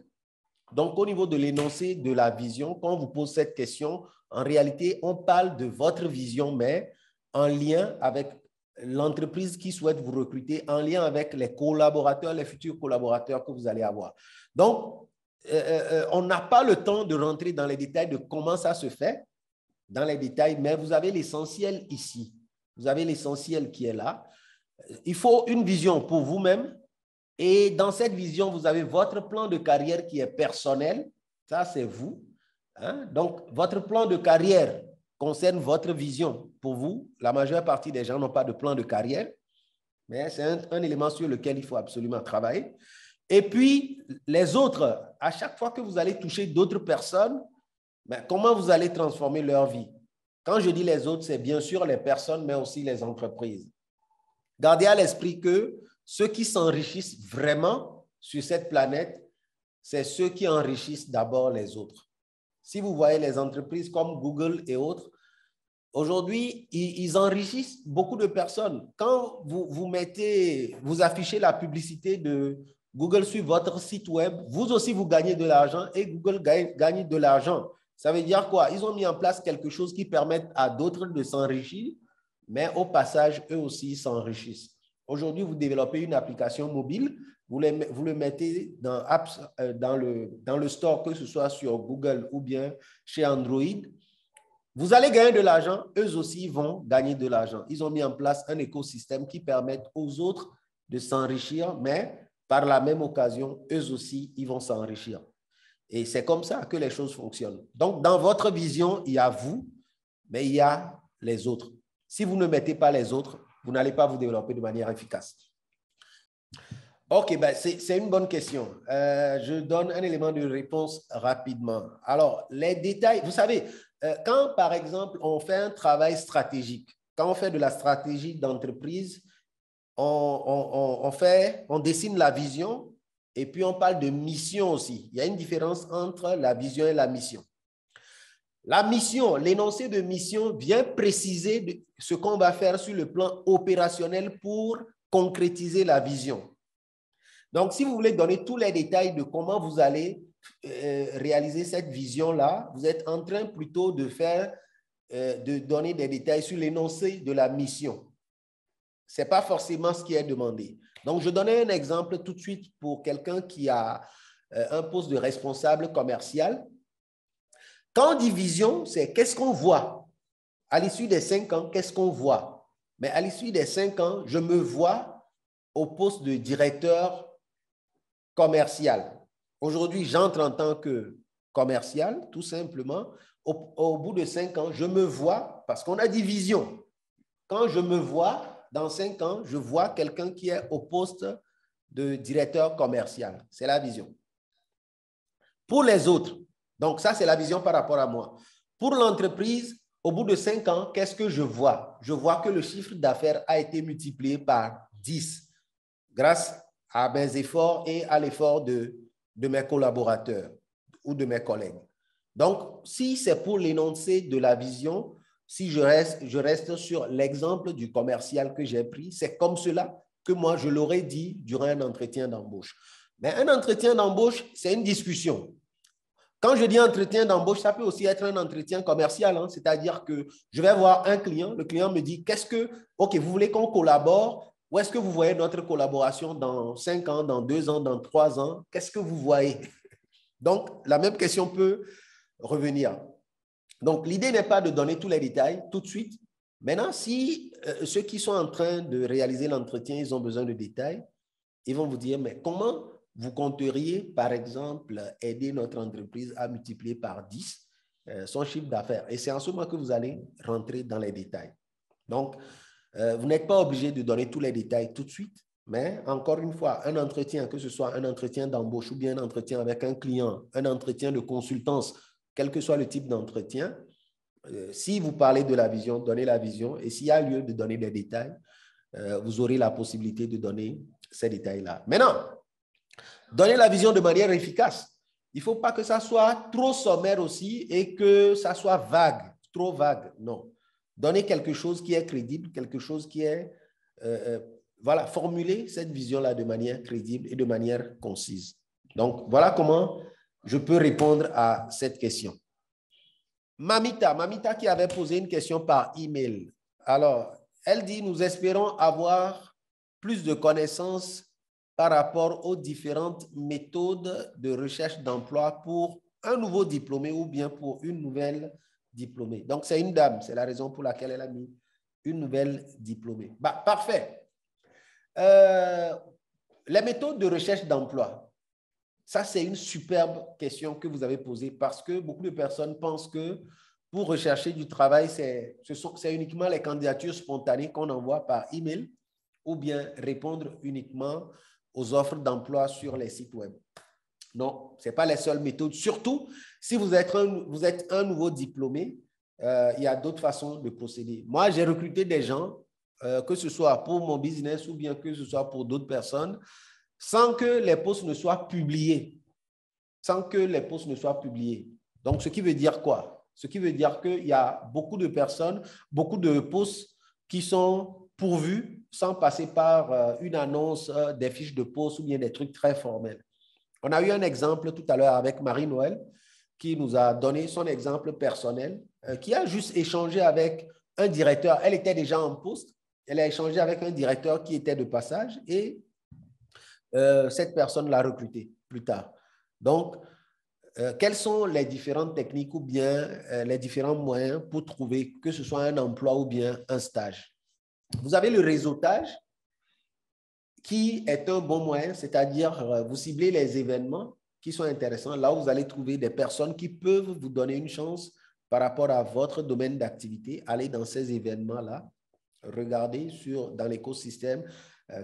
Speaker 1: Donc, au niveau de l'énoncé de la vision, quand on vous pose cette question, en réalité, on parle de votre vision, mais en lien avec l'entreprise qui souhaite vous recruter, en lien avec les collaborateurs, les futurs collaborateurs que vous allez avoir. Donc, on n'a pas le temps de rentrer dans les détails de comment ça se fait, dans les détails, mais vous avez l'essentiel ici. Vous avez l'essentiel qui est là. Il faut une vision pour vous-même. Et dans cette vision, vous avez votre plan de carrière qui est personnel. Ça, c'est vous. Hein? Donc, votre plan de carrière concerne votre vision. Pour vous, la majeure partie des gens n'ont pas de plan de carrière, mais c'est un élément sur lequel il faut absolument travailler. Et puis, les autres, à chaque fois que vous allez toucher d'autres personnes, ben, comment vous allez transformer leur vie? Quand je dis les autres, c'est bien sûr les personnes, mais aussi les entreprises. Gardez à l'esprit que ceux qui s'enrichissent vraiment sur cette planète, c'est ceux qui enrichissent d'abord les autres. Si vous voyez les entreprises comme Google et autres, aujourd'hui, ils enrichissent beaucoup de personnes. Quand vous affichez la publicité de Google sur votre site web, vous aussi, vous gagnez de l'argent et Google gagne de l'argent. Ça veut dire quoi? Ils ont mis en place quelque chose qui permet à d'autres de s'enrichir, mais au passage, eux aussi s'enrichissent. Aujourd'hui, vous développez une application mobile, vous le mettez dans le store, que ce soit sur Google ou bien chez Android. Vous allez gagner de l'argent, eux aussi vont gagner de l'argent. Ils ont mis en place un écosystème qui permet aux autres de s'enrichir, mais par la même occasion, eux aussi, ils vont s'enrichir. Et c'est comme ça que les choses fonctionnent. Donc, dans votre vision, il y a vous, mais il y a les autres. Si vous ne mettez pas les autres, vous n'allez pas vous développer de manière efficace. OK, ben c'est une bonne question. Je donne un élément de réponse rapidement. Alors, les détails, vous savez, quand, par exemple, on fait un travail stratégique, quand on fait de la stratégie d'entreprise, on dessine la vision et puis on parle de mission aussi. Il y a une différence entre la vision et la mission. La mission, l'énoncé de mission vient préciser ce qu'on va faire sur le plan opérationnel pour concrétiser la vision. Donc, si vous voulez donner tous les détails de comment vous allez réaliser cette vision-là, vous êtes en train plutôt de donner des détails sur l'énoncé de la mission. Ce n'est pas forcément ce qui est demandé. Donc, je donnais un exemple tout de suite pour quelqu'un qui a un poste de responsable commercial. Quand on dit vision, c'est qu'est-ce qu'on voit? À l'issue des 5 ans, qu'est-ce qu'on voit? Mais à l'issue des 5 ans, je me vois au poste de directeur commercial. Aujourd'hui, j'entre en tant que commercial, tout simplement. Au bout de 5 ans, je me vois, parce qu'on a dit vision. Quand je me vois, dans 5 ans, je vois quelqu'un qui est au poste de directeur commercial. C'est la vision. Pour les autres, Donc, ça, c'est la vision par rapport à moi. Pour l'entreprise, au bout de 5 ans, qu'est-ce que je vois? Je vois que le chiffre d'affaires a été multiplié par 10 grâce à mes efforts et à l'effort de mes collaborateurs ou de mes collègues. Donc, si c'est pour l'énoncé de la vision, si je reste sur l'exemple du commercial que j'ai pris, c'est comme cela que moi, je l'aurais dit durant un entretien d'embauche. Mais un entretien d'embauche, c'est une discussion. Quand je dis entretien d'embauche, ça peut aussi être un entretien commercial, hein, c'est-à-dire que je vais voir un client, le client me dit, OK, vous voulez qu'on collabore? Où est-ce que vous voyez notre collaboration dans 5 ans, dans 2 ans, dans 3 ans? Qu'est-ce que vous voyez? Donc, la même question peut revenir. Donc, l'idée n'est pas de donner tous les détails tout de suite. Maintenant, si ceux qui sont en train de réaliser l'entretien, ils ont besoin de détails, ils vont vous dire, mais comment vous compteriez, par exemple, aider notre entreprise à multiplier par 10 son chiffre d'affaires? Et c'est en ce moment que vous allez rentrer dans les détails. Donc, vous n'êtes pas obligé de donner tous les détails tout de suite, mais encore une fois, un entretien, que ce soit un entretien d'embauche ou bien un entretien avec un client, un entretien de consultance, quel que soit le type d'entretien, si vous parlez de la vision, donnez la vision. Et s'il y a lieu de donner des détails, vous aurez la possibilité de donner ces détails-là. Maintenant, donnez la vision de manière efficace. Il ne faut pas que ça soit trop sommaire aussi et que ça soit vague, trop vague. Non. Donnez quelque chose qui est crédible, quelque chose qui est... voilà, formulez cette vision-là de manière crédible et de manière concise. Donc, voilà comment je peux répondre à cette question. Mamita qui avait posé une question par email. Alors, elle dit, nous espérons avoir plus de connaissances par rapport aux différentes méthodes de recherche d'emploi pour un nouveau diplômé ou bien pour une nouvelle diplômée. Donc, c'est une dame, c'est la raison pour laquelle elle a mis une nouvelle diplômée. Bah, parfait. Les méthodes de recherche d'emploi. Ça, c'est une superbe question que vous avez posée parce que beaucoup de personnes pensent que pour rechercher du travail, c'est uniquement les candidatures spontanées qu'on envoie par email ou bien répondre uniquement aux offres d'emploi sur les sites web. Non, ce n'est pas les seules méthodes. Surtout, si vous êtes un nouveau diplômé, il y a d'autres façons de procéder. Moi, j'ai recruté des gens, que ce soit pour mon business ou bien que ce soit pour d'autres personnes, sans que les postes ne soient publiés. Sans que les postes ne soient publiés. Donc, ce qui veut dire quoi? Ce qui veut dire qu'il y a beaucoup de personnes, beaucoup de postes qui sont pourvus sans passer par une annonce, des fiches de poste ou bien des trucs très formels. On a eu un exemple tout à l'heure avec Marie-Noël qui nous a donné son exemple personnel, qui a juste échangé avec un directeur. Elle était déjà en poste. Elle a échangé avec un directeur qui était de passage et cette personne l'a recruté plus tard. Donc, quelles sont les différentes techniques ou bien les différents moyens pour trouver que ce soit un emploi ou bien un stage? Vous avez le réseautage qui est un bon moyen, c'est-à-dire vous ciblez les événements qui sont intéressants. Là, vous allez trouver des personnes qui peuvent vous donner une chance par rapport à votre domaine d'activité. Allez dans ces événements-là, regardez dans l'écosystème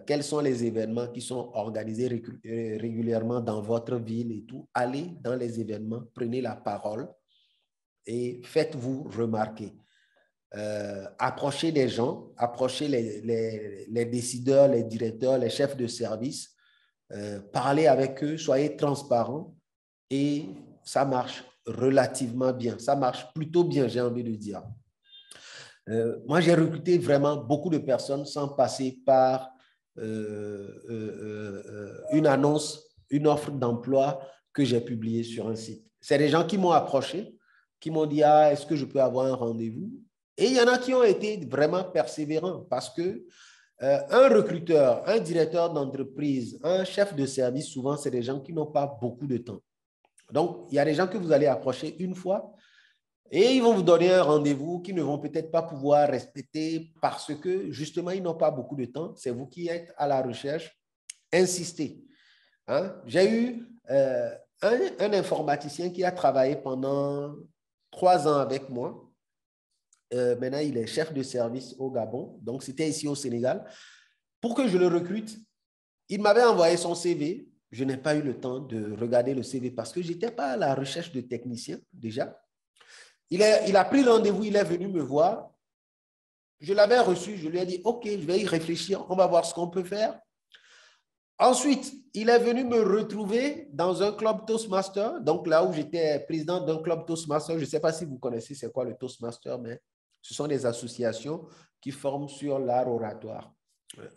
Speaker 1: quels sont les événements qui sont organisés régulièrement dans votre ville et tout. Allez dans les événements, prenez la parole et faites-vous remarquer. Approchez des gens, approchez les décideurs, les directeurs, les chefs de service, parlez avec eux, soyez transparents et ça marche relativement bien. Ça marche plutôt bien, j'ai envie de dire. Moi, j'ai recruté vraiment beaucoup de personnes sans passer par une annonce, une offre d'emploi que j'ai publiée sur un site. C'est des gens qui m'ont approché, qui m'ont dit, ah, est-ce que je peux avoir un rendez-vous? Et il y en a qui ont été vraiment persévérants parce que un recruteur, un directeur d'entreprise, un chef de service, souvent, c'est des gens qui n'ont pas beaucoup de temps. Donc, il y a des gens que vous allez approcher une fois et ils vont vous donner un rendez-vous qu'ils ne vont peut-être pas pouvoir respecter parce que, justement, ils n'ont pas beaucoup de temps. C'est vous qui êtes à la recherche. Insistez. Hein? J'ai eu un informaticien qui a travaillé pendant 3 ans avec moi. Maintenant, il est chef de service au Gabon. Donc, c'était ici au Sénégal. Pour que je le recrute, il m'avait envoyé son CV. je n'ai pas eu le temps de regarder le CV parce que je n'étais pas à la recherche de techniciens déjà. Il a pris rendez-vous, il est venu me voir. Je l'avais reçu, je lui ai dit, OK, je vais y réfléchir, on va voir ce qu'on peut faire. Ensuite, il est venu me retrouver dans un club Toastmaster, donc là où j'étais président d'un club Toastmaster. Je ne sais pas si vous connaissez c'est quoi le Toastmaster, mais ce sont des associations qui forment sur l'art oratoire,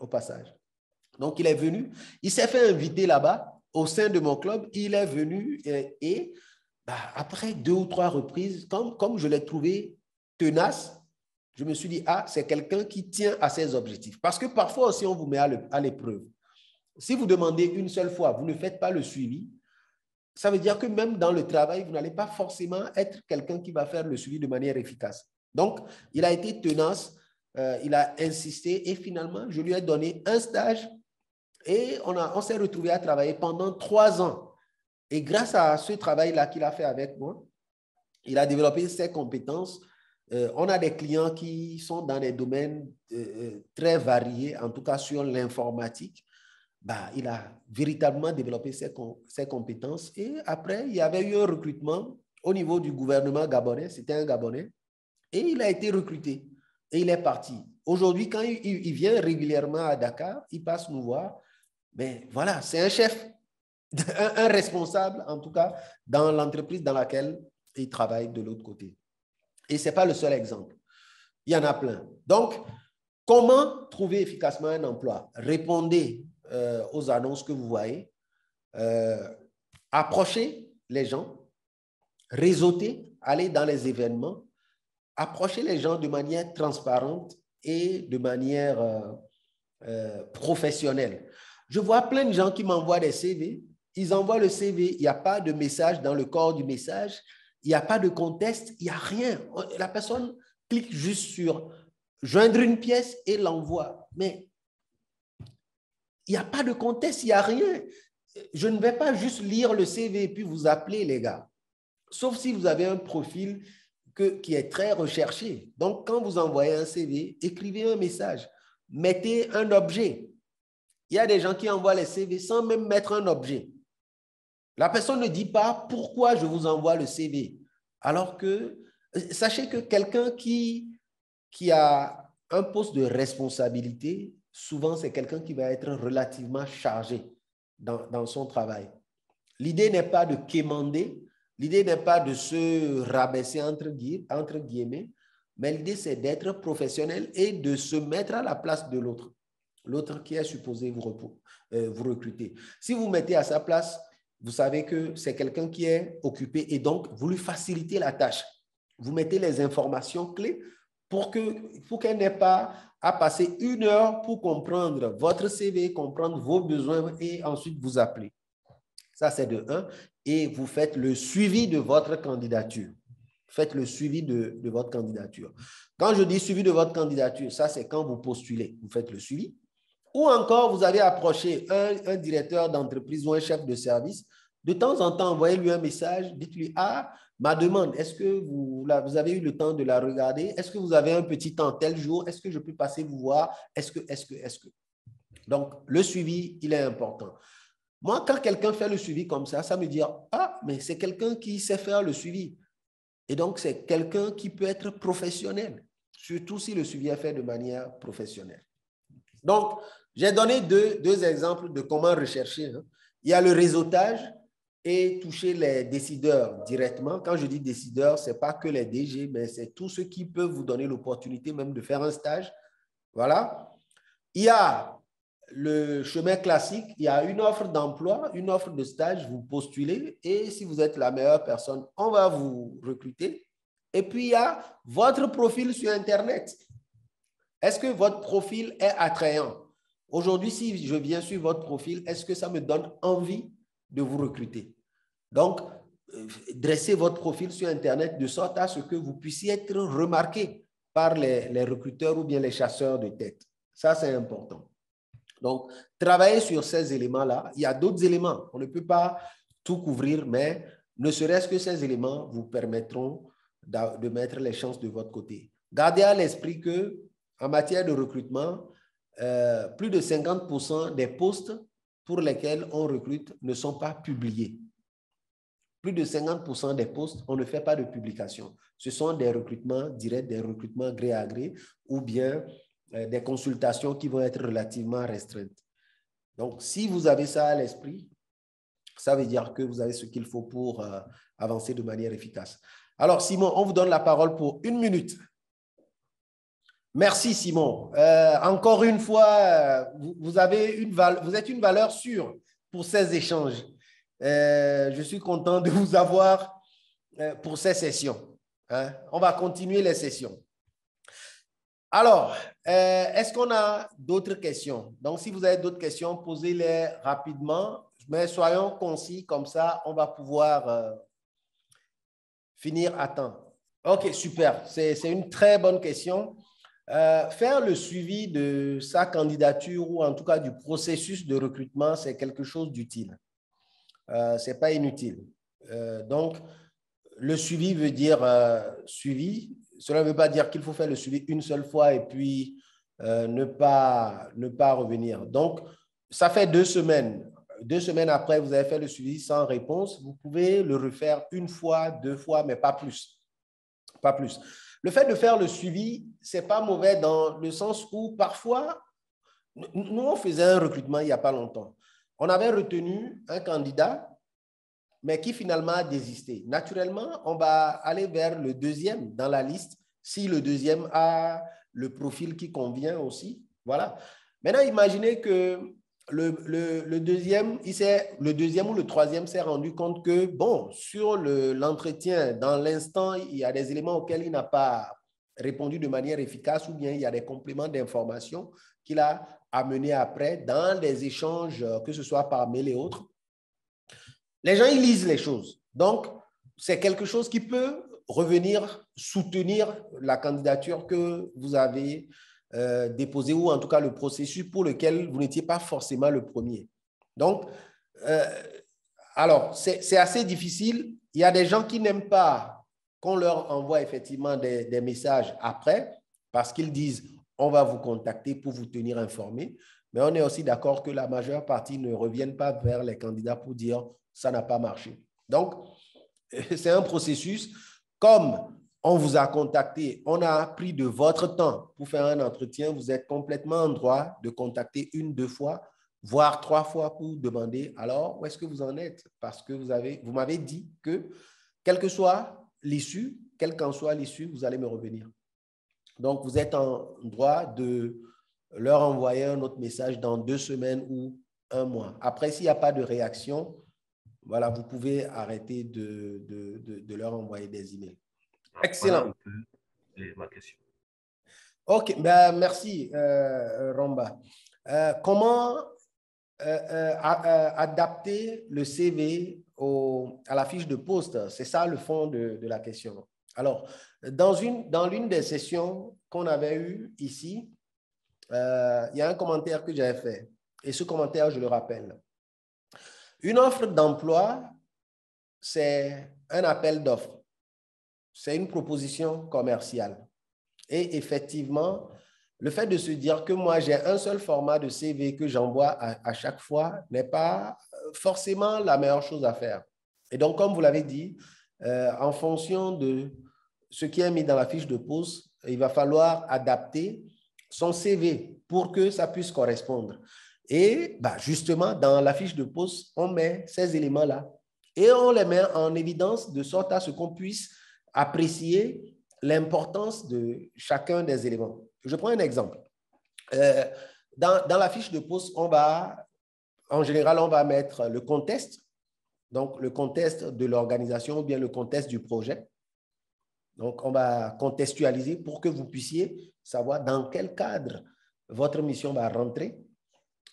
Speaker 1: au passage. Donc, il est venu, il s'est fait inviter là-bas au sein de mon club. Il est venu et après 2 ou 3 reprises, comme je l'ai trouvé tenace, je me suis dit, ah, c'est quelqu'un qui tient à ses objectifs. Parce que parfois aussi, on vous met à l'épreuve. Si vous demandez une seule fois, vous ne faites pas le suivi, ça veut dire que même dans le travail, vous n'allez pas forcément être quelqu'un qui va faire le suivi de manière efficace. Donc, il a été tenace, il a insisté et finalement, je lui ai donné un stage et on s'est retrouvé à travailler pendant 3 ans. Et grâce à ce travail-là qu'il a fait avec moi, il a développé ses compétences. On a des clients qui sont dans des domaines très variés, en tout cas sur l'informatique. Il a véritablement développé ses compétences. Et après, il y avait eu un recrutement au niveau du gouvernement gabonais. C'était un Gabonais. Et il a été recruté. Et il est parti. Aujourd'hui, quand il vient régulièrement à Dakar, il passe nous voir. Mais voilà, c'est un chef, un responsable, en tout cas, dans l'entreprise dans laquelle il travaille de l'autre côté. Et ce n'est pas le seul exemple. Il y en a plein. Donc, comment trouver efficacement un emploi? Répondez aux annonces que vous voyez. Approchez les gens. Réseautez. Allez dans les événements. Approchez les gens de manière transparente et de manière professionnelle. Je vois plein de gens qui m'envoient des CV. Ils envoient le CV. Il n'y a pas de message dans le corps du message. Il n'y a pas de contexte. Il n'y a rien. La personne clique juste sur joindre une pièce et l'envoie. Mais il n'y a pas de contexte. Il n'y a rien. Je ne vais pas juste lire le CV et puis vous appeler, les gars. Sauf si vous avez un profil qui est très recherché. Donc, quand vous envoyez un CV, écrivez un message. Mettez un objet. Il y a des gens qui envoient les CV sans même mettre un objet. La personne ne dit pas pourquoi je vous envoie le CV. Alors que, sachez que quelqu'un qui a un poste de responsabilité, souvent c'est quelqu'un qui va être relativement chargé dans son travail. L'idée n'est pas de quémander, l'idée n'est pas de se rabaisser entre guillemets, mais l'idée c'est d'être professionnel et de se mettre à la place de l'autre. L'autre qui est supposé vous recruter. Si vous mettez à sa place, vous savez que c'est quelqu'un qui est occupé et donc vous lui facilitez la tâche. Vous mettez les informations clés pour qu'elle n'ait pas à passer 1 heure pour comprendre votre CV, comprendre vos besoins et ensuite vous appeler. Ça, c'est de 1. Et vous faites le suivi de votre candidature. Faites le suivi de votre candidature. Quand je dis suivi de votre candidature, ça, c'est quand vous postulez. Vous faites le suivi. Ou encore, vous avez approché un directeur d'entreprise ou un chef de service. De temps en temps, envoyez-lui un message. Dites-lui, ah, ma demande, est-ce que vous avez eu le temps de la regarder? Est-ce que vous avez un petit temps tel jour? Est-ce que je peux passer vous voir? Est-ce que? Donc, le suivi, il est important. Moi, quand quelqu'un fait le suivi comme ça me dit, ah, mais c'est quelqu'un qui sait faire le suivi. Et donc, c'est quelqu'un qui peut être professionnel, surtout si le suivi est fait de manière professionnelle. Donc, j'ai donné deux exemples de comment rechercher. Il y a le réseautage et toucher les décideurs directement. Quand je dis décideurs, ce n'est pas que les DG, mais c'est tous ceux qui peuvent vous donner l'opportunité même de faire un stage. Voilà. Il y a le chemin classique, il y a une offre d'emploi, une offre de stage, vous postulez et si vous êtes la meilleure personne, on va vous recruter. Et puis, il y a votre profil sur Internet. Est-ce que votre profil est attrayant? Aujourd'hui, si je viens sur votre profil, est-ce que ça me donne envie de vous recruter? Donc, dressez votre profil sur Internet de sorte à ce que vous puissiez être remarqué par les recruteurs ou bien les chasseurs de tête. Ça, c'est important. Donc, travaillez sur ces éléments-là. Il y a d'autres éléments. On ne peut pas tout couvrir, mais ne serait-ce que ces éléments vous permettront de mettre les chances de votre côté. Gardez à l'esprit que en matière de recrutement, plus de 50% des postes pour lesquels on recrute ne sont pas publiés. Plus de 50% des postes, on ne fait pas de publication. Ce sont des recrutements directs, des recrutements gré à gré ou bien des consultations qui vont être relativement restreintes. Donc, si vous avez ça à l'esprit, ça veut dire que vous avez ce qu'il faut pour avancer de manière efficace. Alors, Simon, on vous donne la parole pour 1 minute. Merci, Simon. Encore une fois, vous êtes une valeur sûre pour ces échanges. Je suis content de vous avoir pour ces sessions. Hein? On va continuer les sessions. Alors, est-ce qu'on a d'autres questions? Donc, si vous avez d'autres questions, posez-les rapidement, mais soyons concis, comme ça, on va pouvoir finir à temps. OK, super. C'est une très bonne question. Faire le suivi de sa candidature ou en tout cas du processus de recrutement, c'est quelque chose d'utile. Ce n'est pas inutile. Donc, le suivi veut dire suivi. Cela ne veut pas dire qu'il faut faire le suivi une seule fois et puis ne pas revenir. Donc, ça fait 2 semaines. 2 semaines après, vous avez fait le suivi sans réponse. Vous pouvez le refaire 1 fois, 2 fois, mais pas plus. Pas plus. Le fait de faire le suivi, ce n'est pas mauvais dans le sens où parfois, nous, on faisait un recrutement il n'y a pas longtemps. On avait retenu un candidat, mais qui finalement a désisté. Naturellement, on va aller vers le deuxième dans la liste, si le deuxième a le profil qui convient aussi. Voilà. Maintenant, imaginez que le deuxième ou le troisième s'est rendu compte que, bon, sur l'entretien, dans l'instant, il y a des éléments auxquels il n'a pas répondu de manière efficace ou bien il y a des compléments d'information qu'il a amenés après dans des échanges, que ce soit par mail et autres. Les gens, ils lisent les choses. Donc, c'est quelque chose qui peut revenir soutenir la candidature que vous avez déposée ou en tout cas le processus pour lequel vous n'étiez pas forcément le premier. Donc, alors, c'est assez difficile. Il y a des gens qui n'aiment pas qu'on leur envoie effectivement des messages après parce qu'ils disent « on va vous contacter pour vous tenir informé ». Mais on est aussi d'accord que la majeure partie ne reviennent pas vers les candidats pour dire « ça n'a pas marché ». Donc, c'est un processus. Comme on vous a contacté, on a pris de votre temps pour faire un entretien, vous êtes complètement en droit de contacter 1, 2 fois, voire 3 fois pour demander alors où est-ce que vous en êtes? Parce que vous m'avez dit que quelle que soit l'issue, quelle qu'en soit l'issue, vous allez me revenir. Donc, vous êtes en droit de leur envoyer un autre message dans 2 semaines ou 1 mois. Après, s'il n'y a pas de réaction, voilà, vous pouvez arrêter de leur envoyer des emails. Excellent.
Speaker 3: Voilà ma question.
Speaker 1: OK, ben, merci, Romba. Comment adapter le CV à la fiche de poste? C'est ça le fond de la question. Alors, dans l'une des sessions qu'on avait eues ici, il y a un commentaire que j'avais fait. Et ce commentaire, je le rappelle. Une offre d'emploi, c'est un appel d'offres. C'est une proposition commerciale. Et effectivement, le fait de se dire que moi, j'ai un seul format de CV que j'envoie à chaque fois n'est pas forcément la meilleure chose à faire. Et donc, comme vous l'avez dit, en fonction de ce qui est mis dans la fiche de poste, il va falloir adapter son CV pour que ça puisse correspondre. Et justement, dans la fiche de poste, on met ces éléments-là et on les met en évidence de sorte à ce qu'on puisse apprécier l'importance de chacun des éléments. Je prends un exemple. Dans la fiche de poste, en général, on va mettre le contexte, donc le contexte de l'organisation ou bien le contexte du projet. Donc, on va contextualiser pour que vous puissiez savoir dans quel cadre votre mission va rentrer.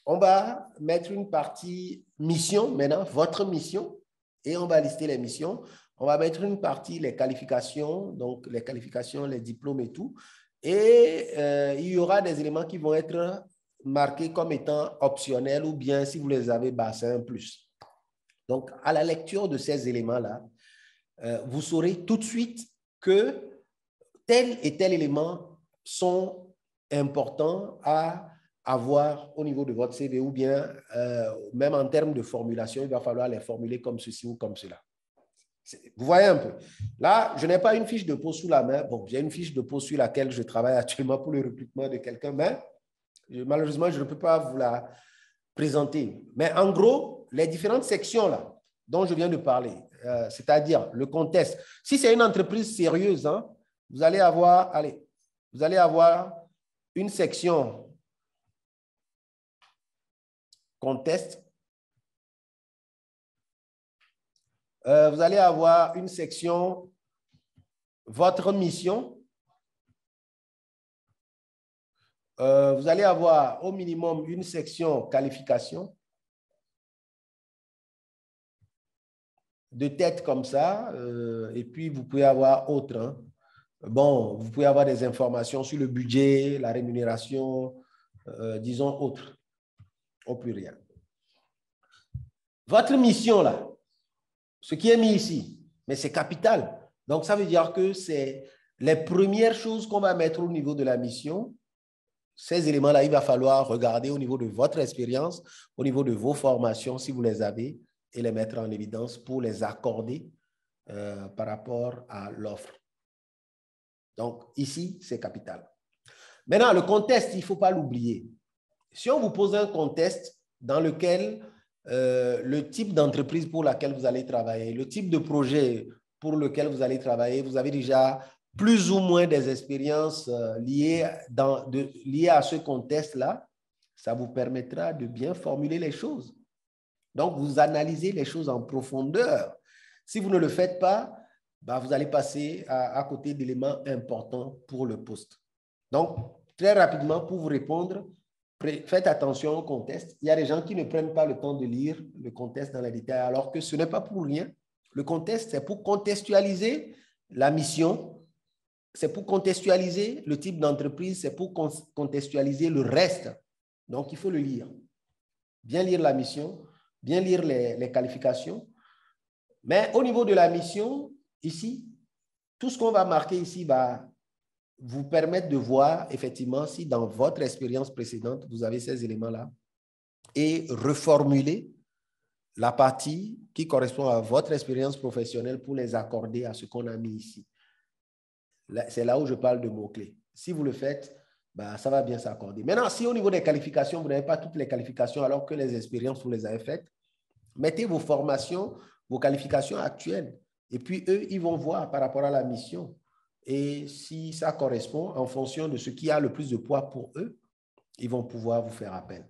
Speaker 1: On va mettre une partie mission, maintenant, votre mission, et on va lister les missions. On va mettre une partie, les qualifications, donc les qualifications, les diplômes et tout. Et il y aura des éléments qui vont être marqués comme étant optionnels ou bien, si vous les avez, c'est un plus. Donc, à la lecture de ces éléments-là, vous saurez tout de suite que tel et tel élément sont importants à avoir au niveau de votre CV ou bien même en termes de formulation, il va falloir les formuler comme ceci ou comme cela. Vous voyez un peu. Là, je n'ai pas une fiche de poste sous la main. Bon, j'ai une fiche de poste sur laquelle je travaille actuellement pour le recrutement de quelqu'un, mais malheureusement, je ne peux pas vous la présenter. Mais en gros, les différentes sections là, dont je viens de parler, c'est-à-dire le contexte. Si c'est une entreprise sérieuse, hein, vous allez avoir une section contexte. Vous allez avoir une section votre mission. Vous allez avoir au minimum une section qualification. De tête comme ça, et puis vous pouvez avoir autre. Hein. Bon, vous pouvez avoir des informations sur le budget, la rémunération, disons autre, au pluriel. Votre mission là, ce qui est mis ici, mais c'est capital. Donc, ça veut dire que c'est les premières choses qu'on va mettre au niveau de la mission. Ces éléments-là, il va falloir regarder au niveau de votre expérience, au niveau de vos formations, si vous les avez, et les mettre en évidence pour les accorder par rapport à l'offre. Donc, ici, c'est capital. Maintenant, le contexte, il ne faut pas l'oublier. Si on vous pose un contexte dans lequel le type d'entreprise pour laquelle vous allez travailler, le type de projet pour lequel vous allez travailler, vous avez déjà plus ou moins des expériences liées à ce contexte-là, ça vous permettra de bien formuler les choses. Donc, vous analysez les choses en profondeur. Si vous ne le faites pas, bah, vous allez passer à côté d'éléments importants pour le poste. Donc, très rapidement, pour vous répondre, faites attention au contexte. Il y a des gens qui ne prennent pas le temps de lire le contexte dans les détails, alors que ce n'est pas pour rien. Le contexte, c'est pour contextualiser la mission, c'est pour contextualiser le type d'entreprise, c'est pour contextualiser le reste. Donc, il faut le lire. Bien lire la mission, bien lire les qualifications. Mais au niveau de la mission, ici, tout ce qu'on va marquer ici va vous permettre de voir effectivement si dans votre expérience précédente, vous avez ces éléments-là et reformuler la partie qui correspond à votre expérience professionnelle pour les accorder à ce qu'on a mis ici. C'est là où je parle de mots-clés. Si vous le faites, bah, ça va bien s'accorder. Maintenant, si au niveau des qualifications, vous n'avez pas toutes les qualifications alors que les expériences, vous les avez faites, mettez vos formations, vos qualifications actuelles. Et puis, eux, ils vont voir par rapport à la mission. Et si ça correspond, en fonction de ce qui a le plus de poids pour eux, ils vont pouvoir vous faire appel.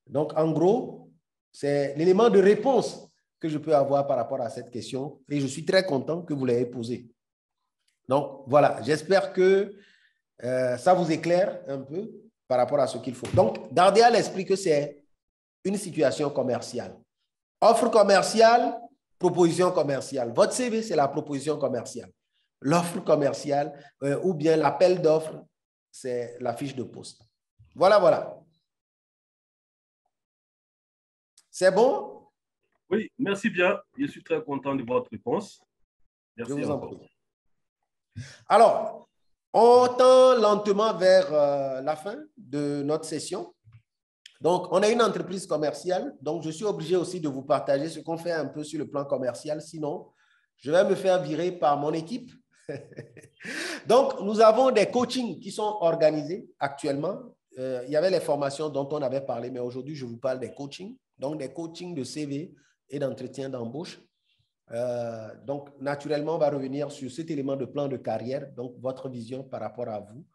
Speaker 1: Donc, en gros, c'est l'élément de réponse que je peux avoir par rapport à cette question. Et je suis très content que vous l'ayez posée. Donc, voilà, j'espère que ça vous éclaire un peu par rapport à ce qu'il faut. Donc, gardez à l'esprit que c'est une situation commerciale. Offre commerciale, proposition commerciale. Votre CV, c'est la proposition commerciale. L'offre commerciale ou bien l'appel d'offres, c'est la fiche de poste. Voilà, voilà. C'est bon?
Speaker 3: Oui, merci bien. Je suis très content de votre réponse. Merci
Speaker 1: Je vous en
Speaker 3: encore.
Speaker 1: prie. Alors, on tend lentement vers la fin de notre session. Donc, on a une entreprise commerciale. Donc, je suis obligé aussi de vous partager ce qu'on fait un peu sur le plan commercial. Sinon, je vais me faire virer par mon équipe. Donc, nous avons des coachings qui sont organisés actuellement. Il y avait les formations dont on avait parlé, mais aujourd'hui, je vous parle des coachings. Donc, des coachings de CV et d'entretien d'embauche. Donc, naturellement, on va revenir sur cet élément de plan de carrière, donc votre vision par rapport à vous,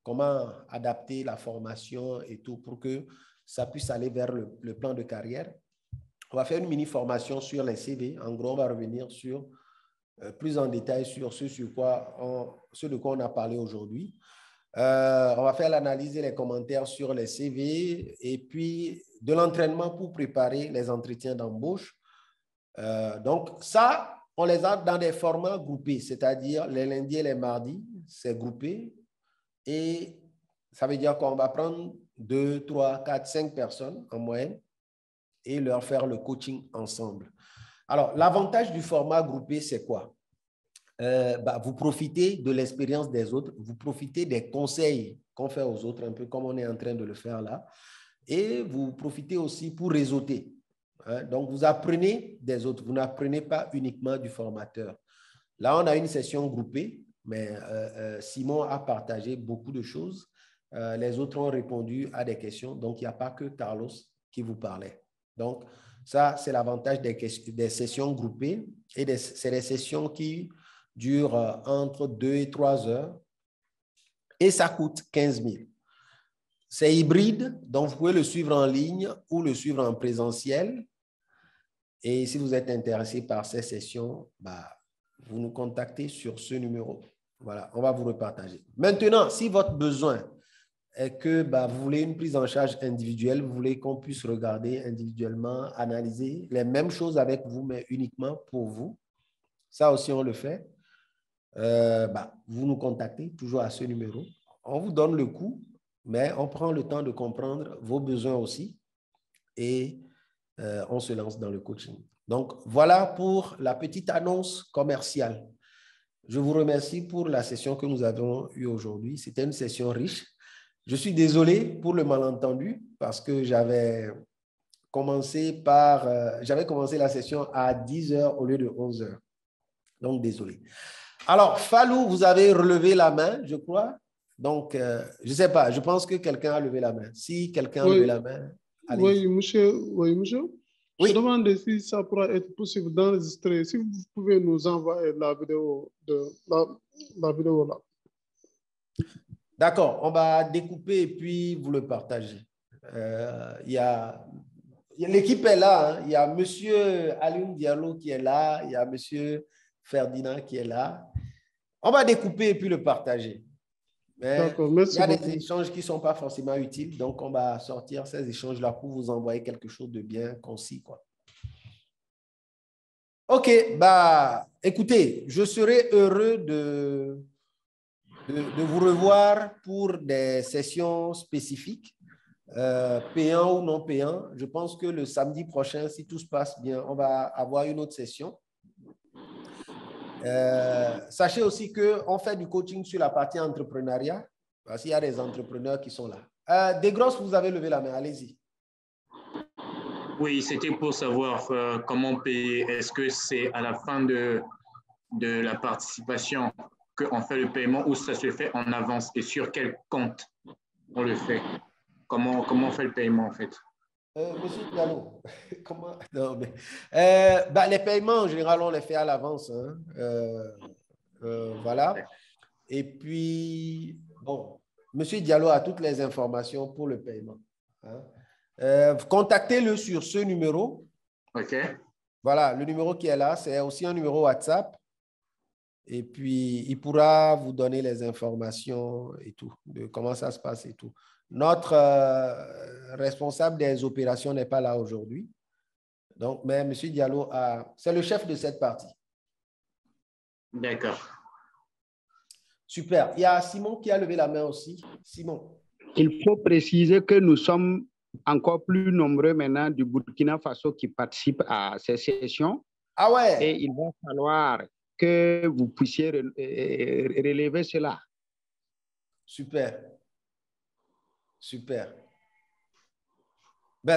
Speaker 1: comment adapter la formation et tout pour que ça puisse aller vers le plan de carrière. On va faire une mini-formation sur les CV. En gros, on va revenir sur plus en détail sur ce de quoi on a parlé aujourd'hui. On va faire l'analyse et les commentaires sur les CV et puis de l'entraînement pour préparer les entretiens d'embauche. Donc, ça, on les a dans des formats groupés, c'est-à-dire les lundis et les mardis, c'est groupé. Et ça veut dire qu'on va prendre 2, 3, 4, 5 personnes en moyenne et leur faire le coaching ensemble. Alors, l'avantage du format groupé, c'est quoi? Vous profitez de l'expérience des autres, vous profitez des conseils qu'on fait aux autres, un peu comme on est en train de le faire là. Et vous profitez aussi pour réseauter. Hein? Donc, vous apprenez des autres. Vous n'apprenez pas uniquement du formateur. Là, on a une session groupée, mais Simon a partagé beaucoup de choses. Les autres ont répondu à des questions. Donc, il n'y a pas que Carlos qui vous parlait. Donc, ça, c'est l'avantage des sessions groupées. Et c'est des sessions qui durent entre 2 et 3 heures. Et ça coûte 15 000. C'est hybride, donc vous pouvez le suivre en ligne ou le suivre en présentiel. Et si vous êtes intéressé par ces sessions, vous nous contactez sur ce numéro. Voilà, on va vous repartager. Maintenant, si votre besoin est que vous voulez une prise en charge individuelle, vous voulez qu'on puisse regarder individuellement, analyser les mêmes choses avec vous, mais uniquement pour vous, ça aussi on le fait. Vous nous contactez toujours à ce numéro. On vous donne le coût, mais on prend le temps de comprendre vos besoins aussi et on se lance dans le coaching. Donc, voilà pour la petite annonce commerciale. Je vous remercie pour la session que nous avons eue aujourd'hui. C'était une session riche. Je suis désolé pour le malentendu parce que j'avais commencé la session à 10 heures au lieu de 11 heures. Donc, désolé. Alors, Falou, vous avez relevé la main, je crois. Donc, je ne sais pas, je pense que quelqu'un a levé la main. Si quelqu'un a levé la main, allez-y.
Speaker 4: Oui, monsieur.
Speaker 1: Oui.
Speaker 4: Je demande si ça pourra être possible d'enregistrer. Si vous pouvez nous envoyer la vidéo là.
Speaker 1: D'accord, on va découper et puis vous le partagez. L'équipe est là. Hein. Il y a monsieur Alioune Diallo qui est là. Il y a monsieur Ferdinand qui est là. On va découper et puis le partager.
Speaker 4: D'accord, merci beaucoup.
Speaker 1: Il y a des échanges qui ne sont pas forcément utiles, donc on va sortir ces échanges-là pour vous envoyer quelque chose de bien concis, quoi. OK, écoutez, je serai heureux de vous revoir pour des sessions spécifiques, payants ou non payants. Je pense que le samedi prochain, si tout se passe bien, on va avoir une autre session. Sachez aussi qu'on fait du coaching sur la partie entrepreneuriat, parce qu'il y a des entrepreneurs qui sont là. Desgrosses, vous avez levé la main, allez-y.
Speaker 5: Oui, c'était pour savoir comment payer. Est-ce que c'est à la fin de la participation qu'on fait le paiement ou ça se fait en avance et sur quel compte on le fait? Comment on fait le paiement en fait?
Speaker 1: Monsieur Diallo, comment? Non, mais, les paiements, en général, on les fait à l'avance. Hein. Voilà. Et puis, bon, monsieur Diallo a toutes les informations pour le paiement. Hein. Contactez-le sur ce numéro.
Speaker 5: OK.
Speaker 1: Voilà, le numéro qui est là, c'est aussi un numéro WhatsApp. Et puis, il pourra vous donner les informations et tout, de comment ça se passe et tout. Notre responsable des opérations n'est pas là aujourd'hui. Donc, mais M. Diallo c'est le chef de cette partie.
Speaker 5: D'accord.
Speaker 1: Super. Il y a Simon qui a levé la main aussi. Simon.
Speaker 2: Il faut préciser que nous sommes encore plus nombreux maintenant du Burkina Faso qui participent à ces sessions.
Speaker 1: Ah ouais.
Speaker 2: Et il va falloir que vous puissiez relever cela.
Speaker 1: Super. Super.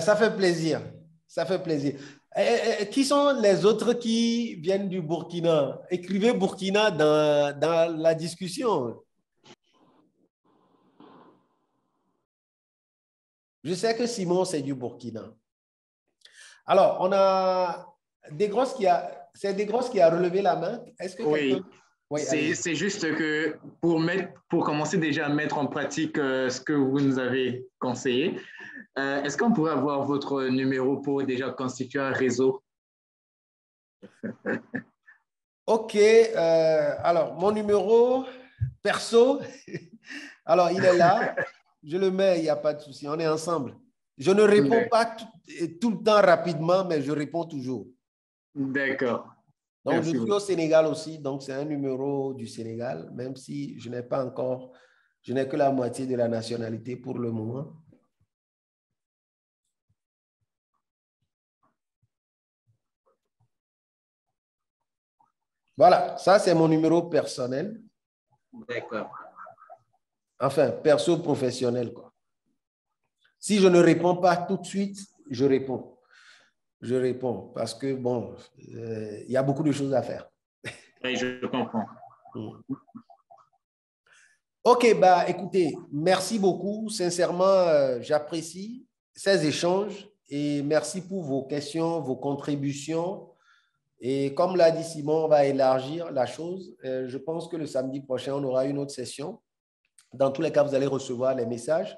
Speaker 1: Ça fait plaisir. Ça fait plaisir. Qui sont les autres qui viennent du Burkina? Écrivez Burkina dans la discussion. Je sais que Simon, c'est du Burkina. Alors, on a Desgrosses qui a relevé la main. Est-ce que
Speaker 5: oui.
Speaker 1: Oui,
Speaker 5: c'est juste que pour commencer déjà à mettre en pratique ce que vous nous avez conseillé, est-ce qu'on pourrait avoir votre numéro pour déjà constituer un réseau?
Speaker 1: OK. Alors, mon numéro perso, alors il est là. Je le mets, il n'y a pas de souci. On est ensemble. Je ne réponds pas tout le temps rapidement, mais je réponds toujours.
Speaker 5: D'accord.
Speaker 1: Donc, je suis au Sénégal aussi, donc c'est un numéro du Sénégal, même si je n'ai que la moitié de la nationalité pour le moment. Voilà, ça c'est mon numéro personnel.
Speaker 5: D'accord.
Speaker 1: Enfin, perso-professionnel, quoi. Si je ne réponds pas tout de suite, je réponds. Je réponds parce que, bon, il y a beaucoup de choses à faire.
Speaker 5: Oui, je comprends.
Speaker 1: OK, bah, écoutez, merci beaucoup. Sincèrement, j'apprécie ces échanges et merci pour vos questions, vos contributions. Et comme l'a dit Simon, on va élargir la chose. Je pense que le samedi prochain, on aura une autre session. Dans tous les cas, vous allez recevoir les messages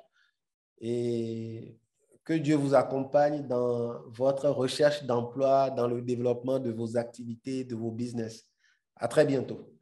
Speaker 1: et que Dieu vous accompagne dans votre recherche d'emploi, dans le développement de vos activités, de vos business. À très bientôt.